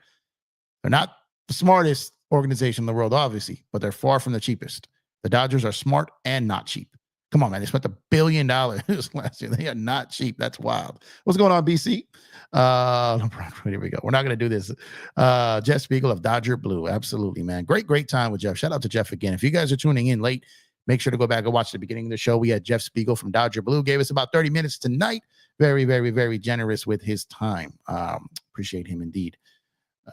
They're not the smartest organization in the world, obviously, but they're far from the cheapest. The Dodgers are smart and not cheap. Come on, man. They spent $1 billion last year. They are not cheap. That's wild. What's going on, BC? Here we go. We're not going to do this. Jeff Spiegel of Dodger Blue. Absolutely, man. Great time with Jeff. Shout out to Jeff again. If you guys are tuning in late, make sure to go back and watch the beginning of the show. We had Jeff Spiegel from Dodger Blue. Gave us about 30 minutes tonight. Very, very, very generous with his time. Appreciate him indeed.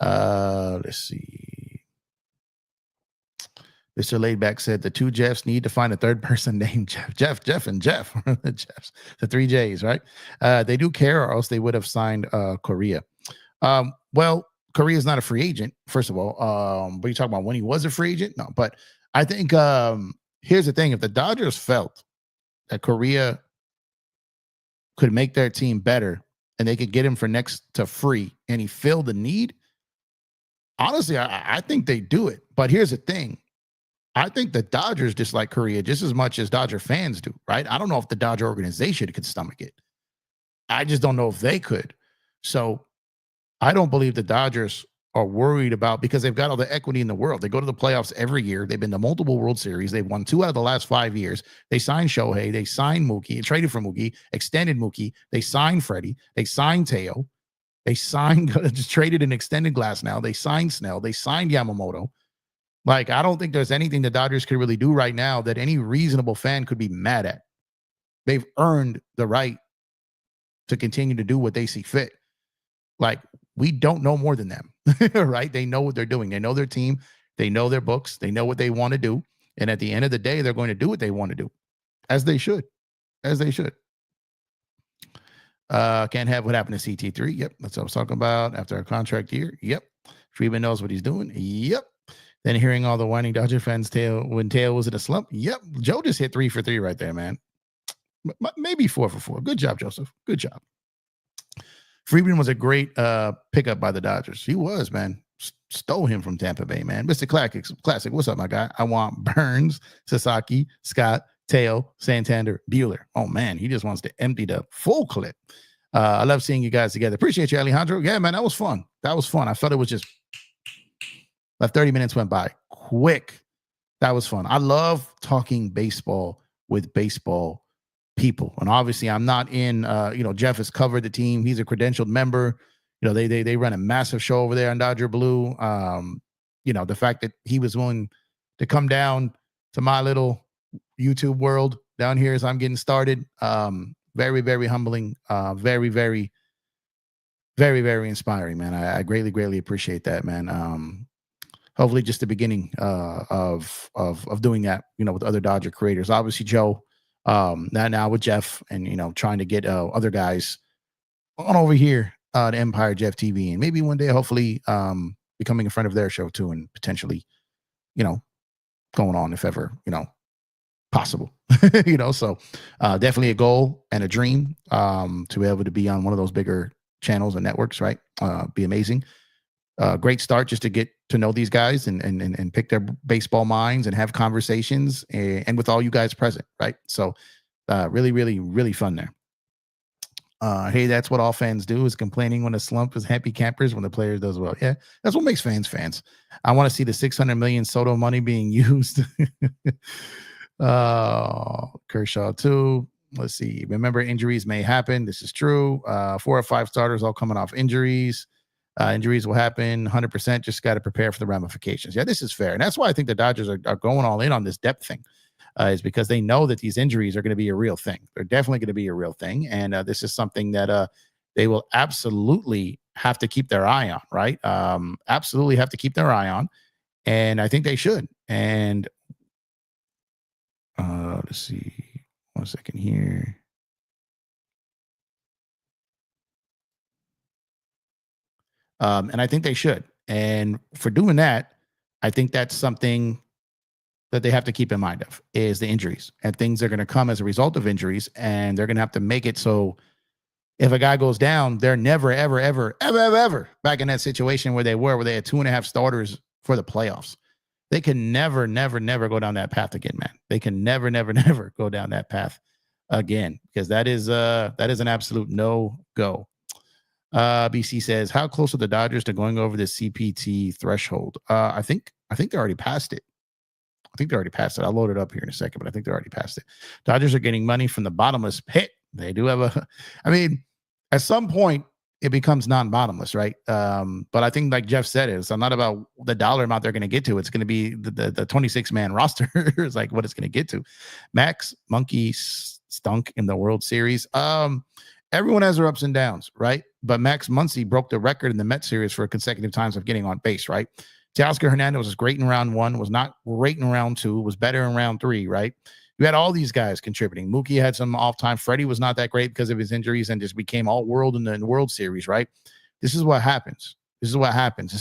Let's see. Mr. Laidback said the two Jeffs need to find a third person named Jeff. Jeff, and Jeff. Jeffs, the 3 J's, right? They do care, or else they would have signed Correa. Well, Correa is not a free agent, first of all. But you talking about when he was a free agent? No, but I think here's the thing. If the Dodgers felt that Correa could make their team better and they could get him for next to free and he filled the need, honestly, I think they do it. But here's the thing. I think the Dodgers dislike Correa just as much as Dodger fans do, right? I don't know if the Dodger organization could stomach it. I just don't know if they could. So I don't believe the Dodgers are worried about, because they've got all the equity in the world. They go to the playoffs every year. They've been to multiple World Series. They've won 2 out of the last 5 years. They signed Shohei. They signed Mookie, traded for Mookie, extended Mookie. They signed Freddie. They signed Teo. They signed, just traded and extended Glass now. They signed Snell. They signed Yamamoto. Like, I don't think there's anything the Dodgers could really do right now that any reasonable fan could be mad at. They've earned the right to continue to do what they see fit. Like, we don't know more than them, right? They know what they're doing. They know their team. They know their books. They know what they want to do. And at the end of the day, they're going to do what they want to do, as they should, as they should. Can't have what happened to CT3. Yep, that's what I was talking about. After a contract year. Yep. Friedman knows what he's doing. Yep. Then hearing all the whining Dodger fans when Teo was in a slump. Yep. Joe just hit 3 for 3 right there, man. Maybe 4 for 4. Good job, Joseph. Good job. Friedman was a great pickup by the Dodgers. He was, man. Stole him from Tampa Bay, man. Mr. Classic. What's up, my guy? I want Burns, Sasaki, Scott, Teo, Santander, Buehler. Oh, man. He just wants to empty the full clip. I love seeing you guys together. Appreciate you, Alejandro. Yeah, man. That was fun. I felt it was just... That 30 minutes went by quick. That was fun. I love talking baseball with baseball people. And obviously I'm not in, Jeff has covered the team. He's a credentialed member. They run a massive show over there on Dodger Blue. The fact that he was willing to come down to my little YouTube world down here as I'm getting started. Very, very humbling. Very, very, very, very inspiring, man. I greatly, greatly appreciate that, man. Hopefully just the beginning of doing that, with other Dodger creators. Obviously, Joe, now with Jeff and, trying to get other guys on over here to EmpireJeffTV. And maybe one day, hopefully, becoming a friend of their show too, and potentially, going on if ever, possible. So definitely a goal and a dream to be able to be on one of those bigger channels and networks, right? Be amazing. Great start just to get to know these guys and pick their baseball minds and have conversations and with all you guys present, right? So really, really, really fun there. Hey, that's what all fans do, is complaining when a slump, is happy campers when the player does well. Yeah, that's what makes fans. I want to see the 600 million Soto money being used. Kershaw too. Let's see. Remember, injuries may happen. This is true. 4 or 5 starters all coming off injuries. Injuries will happen 100%. Just got to prepare for the ramifications. Yeah, this is fair. And that's why I think the Dodgers are going all in on this depth thing. is because they know that these injuries are going to be a real thing. They're definitely going to be a real thing. And this is something that they will absolutely have to keep their eye on, right? Absolutely have to keep their eye on. And I think they should. And let's see. 1 second here. And I think they should. And for doing that, I think that's something that they have to keep in mind of is the injuries, and things are going to come as a result of injuries. And they're going to have to make it so if a guy goes down, they're never, ever, ever, ever, ever, ever back in that situation where they had 2.5 starters for the playoffs. They can never, never, never go down that path again, man. They can never, never, never go down that path again, because that is an absolute no-go. BC says, how close are the Dodgers to going over the CPT threshold? I think they already passed it. I'll load it up here in a second, but I think they're already past it. Dodgers are getting money from the bottomless pit. They do have at some point it becomes non-bottomless, right? But I think, like Jeff said, it's not about the dollar amount they're going to get to. It's going to be the 26-man roster is like what it's going to get to. Max Muncy stunk in the World Series. Everyone has their ups and downs, right? But Max Muncy broke the record in the Mets series for consecutive times of getting on base, right? Teoscar Hernandez was great in round 1, was not great in round 2, was better in round 3, right? You had all these guys contributing. Mookie had some off time. Freddie was not that great because of his injuries and just became all world in the World Series, right? This is what happens. This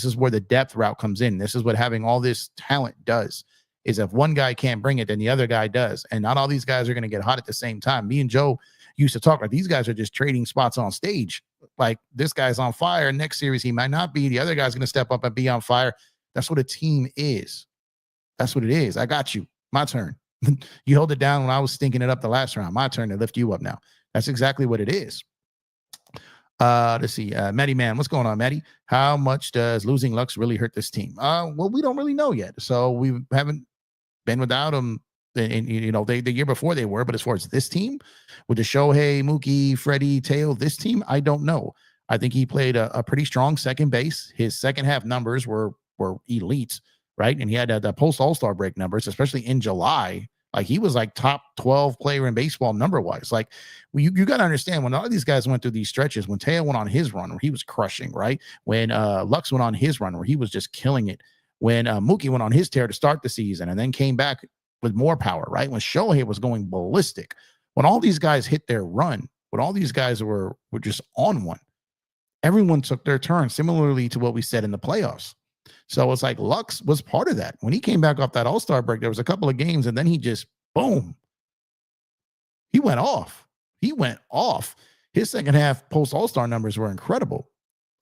is where the depth route comes in. This is what having all this talent does, is if one guy can't bring it, then the other guy does. And not all these guys are going to get hot at the same time. Me and Joe used to talk like these guys are just trading spots on stage. Like, this guy's on fire. Next series, he might not be. The other guy's going to step up and be on fire. That's what a team is. That's what it is. I got you. My turn. You held it down when I was stinking it up the last round. My turn to lift you up now. That's exactly what it is. Let's see. Maddie Man, what's going on, Maddie? How much does losing Lux really hurt this team? Well, we don't really know yet. So we haven't been without him. And the year before they were, but as far as this team, with the Shohei, Mookie, Freddie, Teo, this team, I don't know. I think he played a pretty strong second base. His second half numbers were elites, right? And he had the post All-Star break numbers, especially in July. Like, he was like top 12 player in baseball number wise. Like, you got to understand, when all of these guys went through these stretches, when Teo went on his run where he was crushing, right? When Lux went on his run where he was just killing it. When Mookie went on his tear to start the season and then came back with more power, right? When Shohei was going ballistic, when all these guys hit their run, when all these guys were just on one, everyone took their turn, similarly to what we said in the playoffs. So it's like Lux was part of that. When he came back off that All-Star break, there was a couple of games, and then he just, boom, he went off. His second half post All-Star numbers were incredible,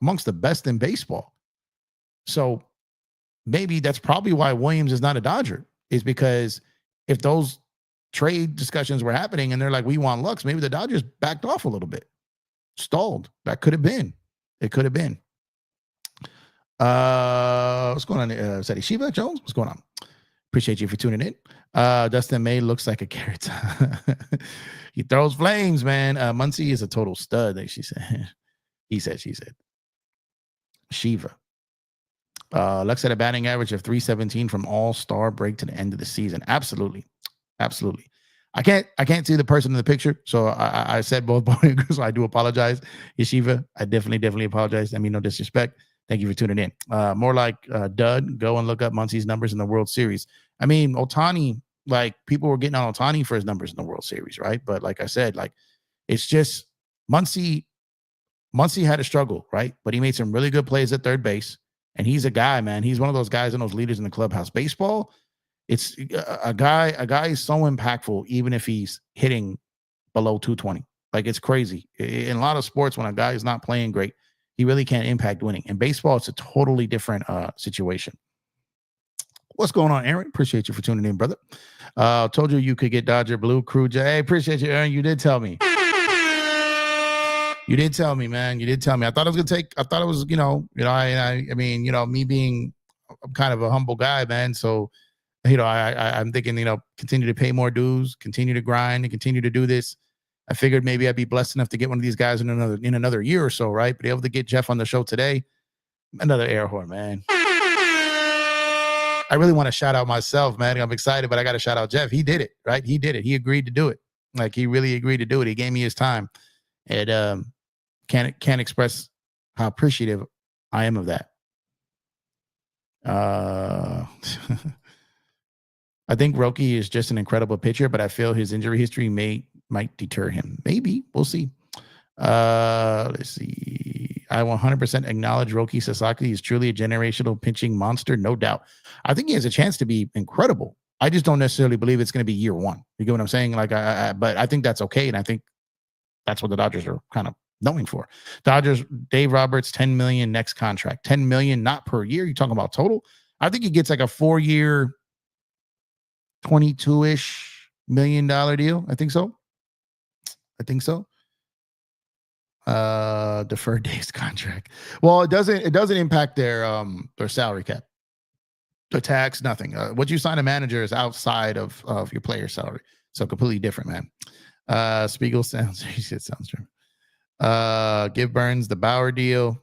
amongst the best in baseball. So maybe that's probably why Williams is not a Dodger, is because if those trade discussions were happening and they're like, we want Lux, maybe the Dodgers backed off a little bit, stalled. That could have been. It could have been. What's going on? Is that Shiva Jones? What's going on? Appreciate you for tuning in. Dustin May looks like a carrot. He throws flames, man. Muncy is a total stud, she said. She said. Shiva. Lux had a batting average of 317 from All-Star break to the end of the season. Absolutely. I can't see the person in the picture, so I said both, so I do apologize. Yeshiva, I definitely apologize. I mean, no disrespect. Thank you for tuning in. More like Dud, go and look up Muncy's numbers in the World Series. I mean, Ohtani, like, people were getting on Ohtani for his numbers in the World Series, right? But like I said, like, it's just Muncy had a struggle, right? But he made some really good plays at third base. And he's a guy, man. He's one of those guys and those leaders in the clubhouse. Baseball, it's a guy is so impactful, even if he's hitting below 220. Like, it's crazy. In a lot of sports, when a guy is not playing great, he really can't impact winning. In baseball, it's a totally different situation. What's going on, Aaron? Appreciate you for tuning in, brother. Told you could get Dodger Blue Crew. Hey, appreciate you, Aaron. You did tell me. You did tell me, man. You did tell me. I thought it was, I mean, me being kind of a humble guy, man. So, I'm thinking, continue to pay more dues, continue to grind, and continue to do this. I figured maybe I'd be blessed enough to get one of these guys in another year or so, right? But able to get Jeff on the show today, another air horn, man. I really want to shout out myself, man. I'm excited, but I got to shout out Jeff. He did it, right? He did it. He agreed to do it. Like, he really agreed to do it. He gave me his time. And can't express how appreciative I am of that. I think Roki is just an incredible pitcher, but I feel his injury history might deter him. Maybe. We'll see. Let's see. I 100% acknowledge Roki Sasaki is truly a generational pitching monster, no doubt. I think he has a chance to be incredible. I just don't necessarily believe it's going to be year one. You get what I'm saying? Like, but I think that's okay, and I think that's what the Dodgers are kind of knowing for. Dodgers, Dave Roberts, $10 million next contract. $10 million, not per year. You're talking about total. I think he gets like a 4-year, $22-ish million deal. I think so. Deferred days contract. Well, it doesn't impact their salary cap. The tax, nothing. What you sign a manager is outside of your player salary. So completely different, man. Spiegel sounds, he said sounds true. Give Burns the Bauer deal.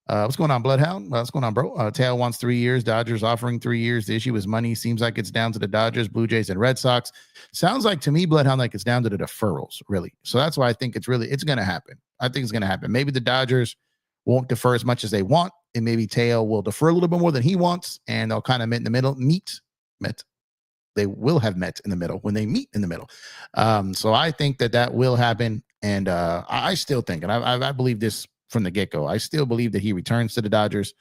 What's going on, Bloodhound? What's going on, bro? Tail wants 3 years. Dodgers offering 3 years. The issue is money. Seems like it's down to the Dodgers, Blue Jays, and Red Sox. Sounds like to me, Bloodhound, like it's down to the deferrals, really. So that's why I think it's going to happen. I think it's going to happen. Maybe the Dodgers won't defer as much as they want, and maybe Teo will defer a little bit more than he wants, and they'll kind of meet in the middle. They will have met in the middle when they meet in the middle. So I think that will happen, and I still think, and I believe this from the get-go, I still believe that he returns to the Dodgers,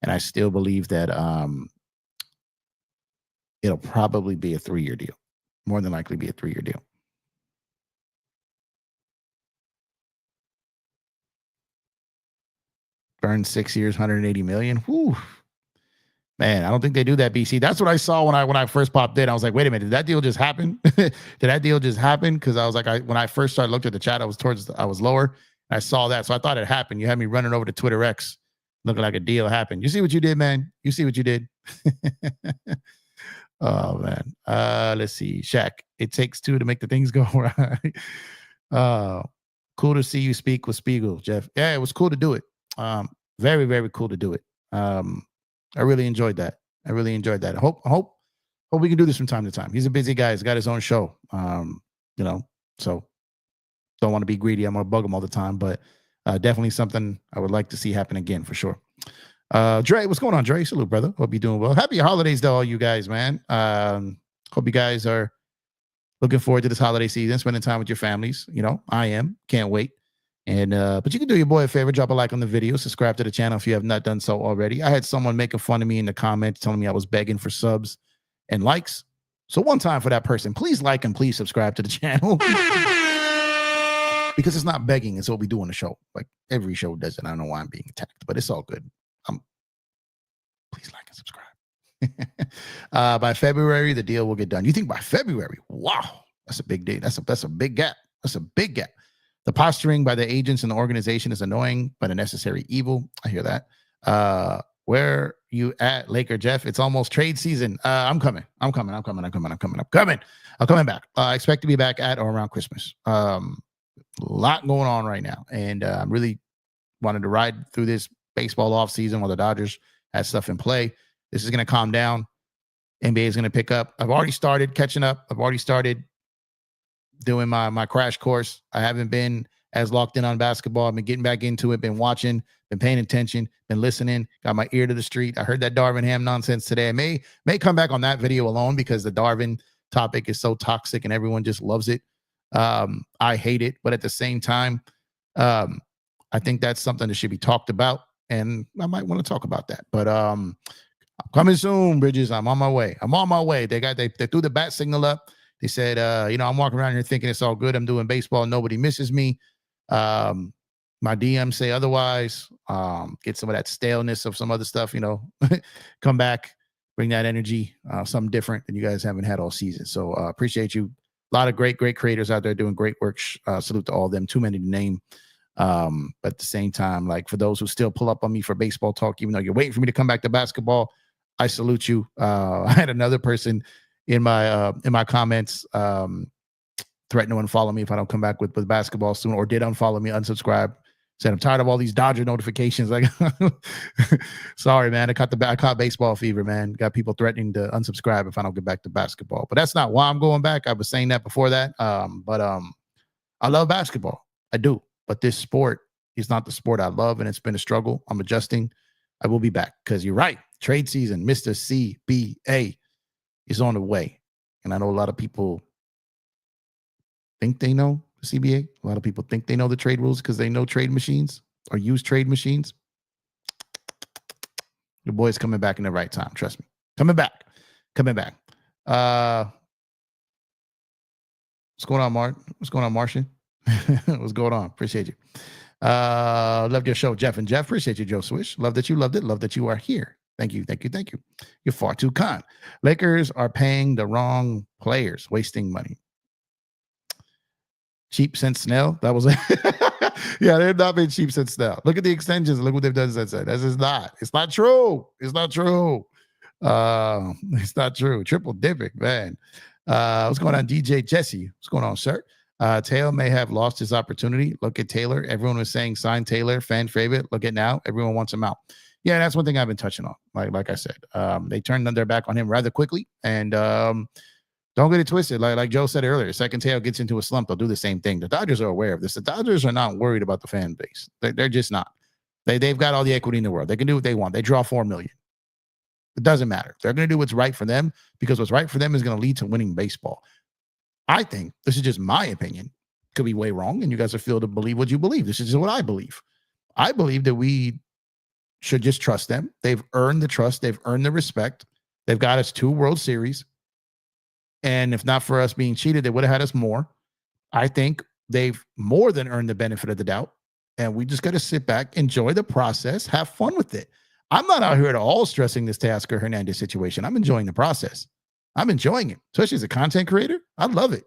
and I still believe that it'll probably be a 3-year deal. More than likely be a 3-year deal. Burns 6 years, $180 million. Whew. Man, I don't think they do that, BC. That's what I saw when I first popped in. I was like, wait a minute, did that deal just happen? Did that deal just happen? Because I was like, when I first started looking at the chat, I was lower. I saw that, so I thought it happened. You had me running over to Twitter X, looking like a deal happened. You see what you did, man? You see what you did? Oh man. Let's see. Shaq. It takes two to make the things go right. Cool to see you speak with Spiegel, Jeff. Yeah, it was cool to do it. Very, very cool to do it. I really enjoyed that. I hope we can do this from time to time. He's a busy guy. He's got his own show. So don't want to be greedy. I'm gonna bug him all the time, but definitely something I would like to see happen again for sure. Dre, what's going on, Dre? Salute, brother. Hope you're doing well. Happy holidays to all you guys, man. Hope you guys are looking forward to this holiday season, spending time with your families. You know, I am. Can't wait. And but you can do your boy a favor, drop a like on the video, subscribe to the channel if you have not done so already. I had someone making fun of me in the comments, telling me I was begging for subs and likes. So one time for that person, please like and please subscribe to the channel. Because it's not begging, it's what we do on the show. Like every show does it. I don't know why I'm being attacked, but it's all good. Please like and subscribe. By February, the deal will get done. You think by February? Wow, that's a big date. That's a big gap. That's a big gap. The posturing by the agents and the organization is annoying, but a necessary evil. I hear that. Where you at, Laker Jeff? It's almost trade season. I'm coming back. I expect to be back at or around Christmas. A lot going on right now, and I'm really wanted to ride through this baseball off season while the Dodgers has stuff in play. This is going to calm down. NBA is going to pick up. I've already started catching up. I've already started doing my crash course. I haven't been as locked in on basketball. I've been getting back into it, been watching, been paying attention, been listening, got my ear to the street. I heard that Darvin Ham nonsense today. I may come back on that video alone because the Darvin topic is so toxic and everyone just loves it. I hate it, but at the same time, I think that's something that should be talked about, and I might want to talk about that. But I'm coming soon, Bridges. I'm on my way. They threw the bat signal up. They said, I'm walking around here thinking it's all good. I'm doing baseball. Nobody misses me. My DMs say otherwise. Get some of that staleness of some other stuff, come back, bring that energy, something different that you guys haven't had all season. So appreciate you. A lot of great creators out there doing great work. Salute to all of them. Too many to name. But at the same time, like for those who still pull up on me for baseball talk, even though you're waiting for me to come back to basketball, I salute you. I had another person in my comments threaten to unfollow me if I don't come back with basketball soon, or did unfollow me, unsubscribe. Said, I'm tired of all these Dodger notifications. Like, sorry, man. I caught baseball fever, man. Got people threatening to unsubscribe if I don't get back to basketball. But that's not why I'm going back. I was saying that before that. But I love basketball. I do. But this sport is not the sport I love, and it's been a struggle. I'm adjusting. I will be back because you're right. Trade season, Mr. CBA, is on the way. And I know a lot of people think they know the CBA. A lot of people think they know the trade rules because they know trade machines or use trade machines. Your boy's coming back in the right time. Trust me. Coming back. What's going on, Martin? What's going on, Martian? What's going on? Appreciate you. Loved your show, Jeff and Jeff. Appreciate you, Joe Swish. Love that you loved it. Love that you are here. Thank you. You're far too kind. Lakers are paying the wrong players, wasting money. Cheap since Snell. That was yeah, they've not been cheap since Snell. Look at the extensions. Look what they've done since then. This is not. It's not true. It's not true. It's not true. Triple dipping, man. What's going on, DJ Jesse? What's going on, sir? Taylor may have lost his opportunity. Look at Taylor. Everyone was saying sign Taylor, fan favorite. Look at now. Everyone wants him out. Yeah, that's one thing I've been touching on. Like I said, they turned their back on him rather quickly, and don't get it twisted. Like Joe said earlier, second tail gets into a slump, they'll do the same thing. The Dodgers are aware of this. The Dodgers are not worried about the fan base. They're just not. They've got all the equity in the world. They can do what they want. They draw 4 million. It doesn't matter. They're going to do what's right for them because what's right for them is going to lead to winning baseball. I think this is just my opinion. Could be way wrong, and you guys are free to believe what you believe. This is just what I believe. I believe that we should just trust them. They've earned the trust. They've earned the respect. They've got us 2 World Series. And if not for us being cheated, they would have had us more. I think they've more than earned the benefit of the doubt. And we just got to sit back, enjoy the process, have fun with it. I'm not out here at all stressing this Teoscar Hernandez situation. I'm enjoying the process. I'm enjoying it, especially as a content creator. I love it.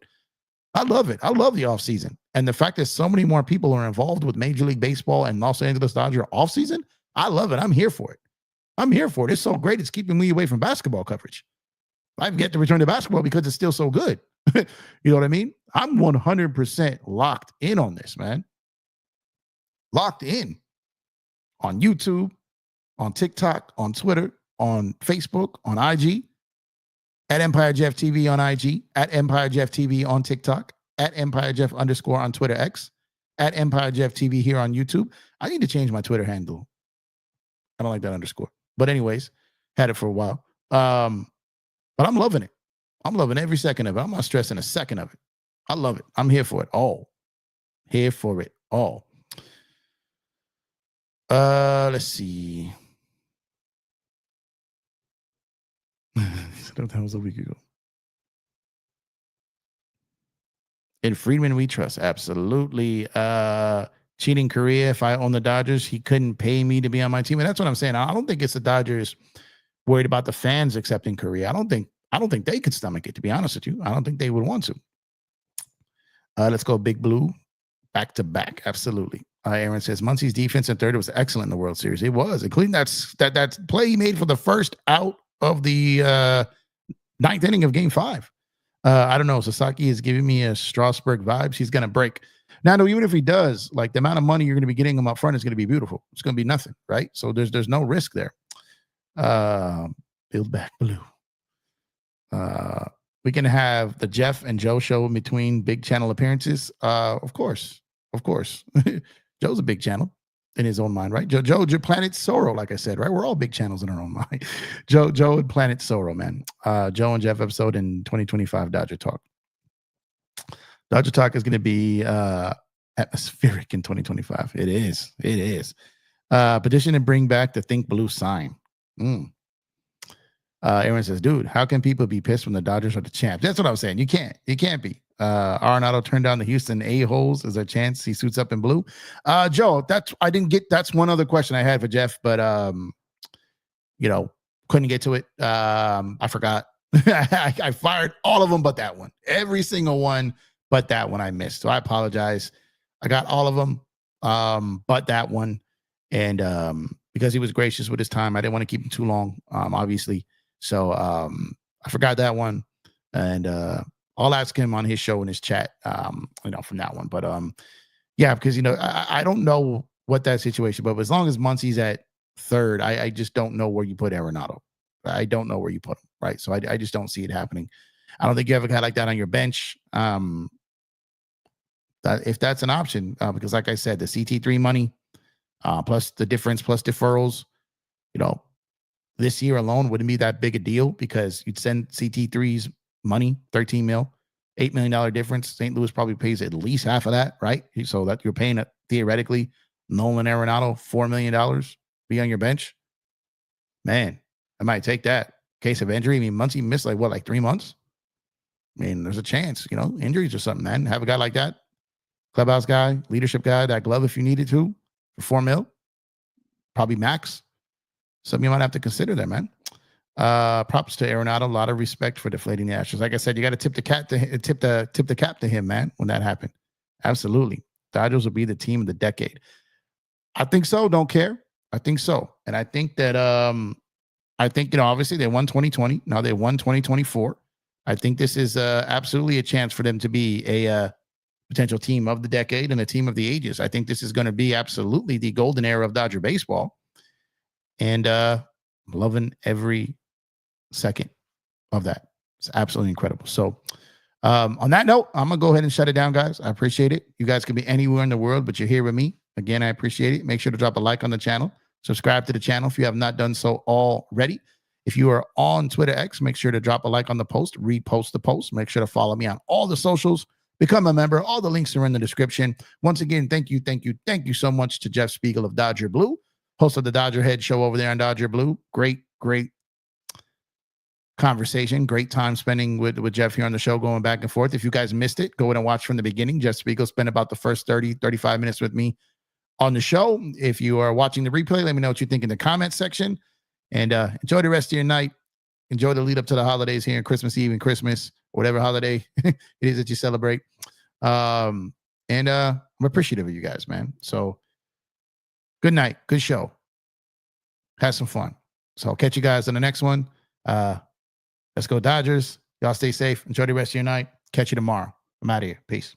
I love it. I love the offseason. And the fact that so many more people are involved with Major League Baseball and Los Angeles Dodger offseason, I love it. I'm here for it. It's so great. It's keeping me away from basketball coverage. I've yet to return to basketball because it's still so good. You know what I mean? I'm 100% locked in on this, man. Locked in on YouTube, on TikTok, on Twitter, on Facebook, on IG, at EmpireJeffTV on IG, at EmpireJeffTV on TikTok, at EmpireJeff_ on Twitter X, at EmpireJeffTV here on YouTube. I need to change my Twitter handle. I don't like that underscore. But anyways, had it for a while. But I'm loving it. I'm loving every second of it. I'm not stressing a second of it. I love it. I'm here for it all. Here for it all. Let's see. That was a week ago. In Friedman, we trust. Absolutely. Cheating Korea. If I own the Dodgers, he couldn't pay me to be on my team. And that's what I'm saying. I don't think it's the Dodgers worried about the fans accepting Korea. I don't think they could stomach it, to be honest with you. I don't think they would want to. Let's go Big Blue. Back to back. Absolutely. Aaron says Muncy's defense in third was excellent in the World Series. It was, including that play he made for the first out of the ninth inning of Game 5. I don't know. Sasaki is giving me a Strasburg vibes. He's going to break. Now, no, even if he does, like the amount of money you're going to be getting him up front is going to be beautiful. It's going to be nothing, right? So there's no risk there. Build back blue. We can have the Jeff and Joe show in between big channel appearances. Of course. Joe's a big channel in his own mind, right? Joe, Planet Sorrow, like I said, right? We're all big channels in our own mind. Joe and Planet Sorrow, man. Joe and Jeff episode in 2025 Dodger Talk. Dodger Talk is going to be atmospheric in 2025. It is. Petition to bring back the Think Blue sign. Aaron says, dude, how can people be pissed when the Dodgers are the champs? That's what I was saying. You can't be. Arenado turned down the Houston A-holes. Is there a chance he suits up in blue? Joe, that's one other question I had for Jeff, but couldn't get to it. I forgot. I fired all of them but that one. Every single one but that one I missed. So I apologize. I got all of them but that one. And because he was gracious with his time, I didn't want to keep him too long, obviously. So I forgot that one. And I'll ask him on his show in his chat, from that one. But yeah, because I don't know what that situation. But as long as Muncy's at third, I just don't know where you put Arenado. I don't know where you put him, right? So I just don't see it happening. I don't think you have a guy like that on your bench. If that's an option, because like I said, the CT3 money, plus the difference, plus deferrals, this year alone wouldn't be that big a deal because you'd send CT3's money, 13 mil, $8 million difference. St. Louis probably pays at least half of that, right? So that you're paying theoretically Nolan Arenado $4 million be on your bench. Man, I might take that. Case of injury. I mean, Muncy missed like 3 months. I mean, there's a chance, injuries or something, man. Have a guy like that, clubhouse guy, leadership guy, that glove if you needed to for $4 million, probably max. Something you might have to consider there, man. Props to Arenado. A lot of respect for deflating the Astros. Like I said, you got to tip the cap to him, man, when that happened. Absolutely. Dodgers will be the team of the decade. I think so. Don't care. I think so. And I think that obviously they won 2020. Now they won 2024. I think this is absolutely a chance for them to be a potential team of the decade and a team of the ages. I think this is going to be absolutely the golden era of Dodger baseball. And loving every second of that. It's absolutely incredible. So on that note, I'm going to go ahead and shut it down, guys. I appreciate it. You guys could be anywhere in the world, but you're here with me. Again, I appreciate it. Make sure to drop a like on the channel. Subscribe to the channel if you have not done so already. If you are on Twitter X, make sure to drop a like on the post, repost the post. Make sure to follow me on all the socials. Become a member. All the links are in the description. Once again, thank you so much to Jeff Spiegel of Dodger Blue, host of the Dodger Head Show over there on Dodger Blue. Great conversation. Great time spending with Jeff here on the show, going back and forth. If you guys missed it, go in and watch from the beginning. Jeff Spiegel spent about the first 35 minutes with me on the show. If you are watching the replay, let me know what you think in the comment section. And enjoy the rest of your night. Enjoy the lead up to the holidays here, Christmas Eve and Christmas, whatever holiday it is that you celebrate. And I'm appreciative of you guys, man. So good night. Good show. Have some fun. So I'll catch you guys on the next one. Let's go Dodgers. Y'all stay safe. Enjoy the rest of your night. Catch you tomorrow. I'm out of here. Peace.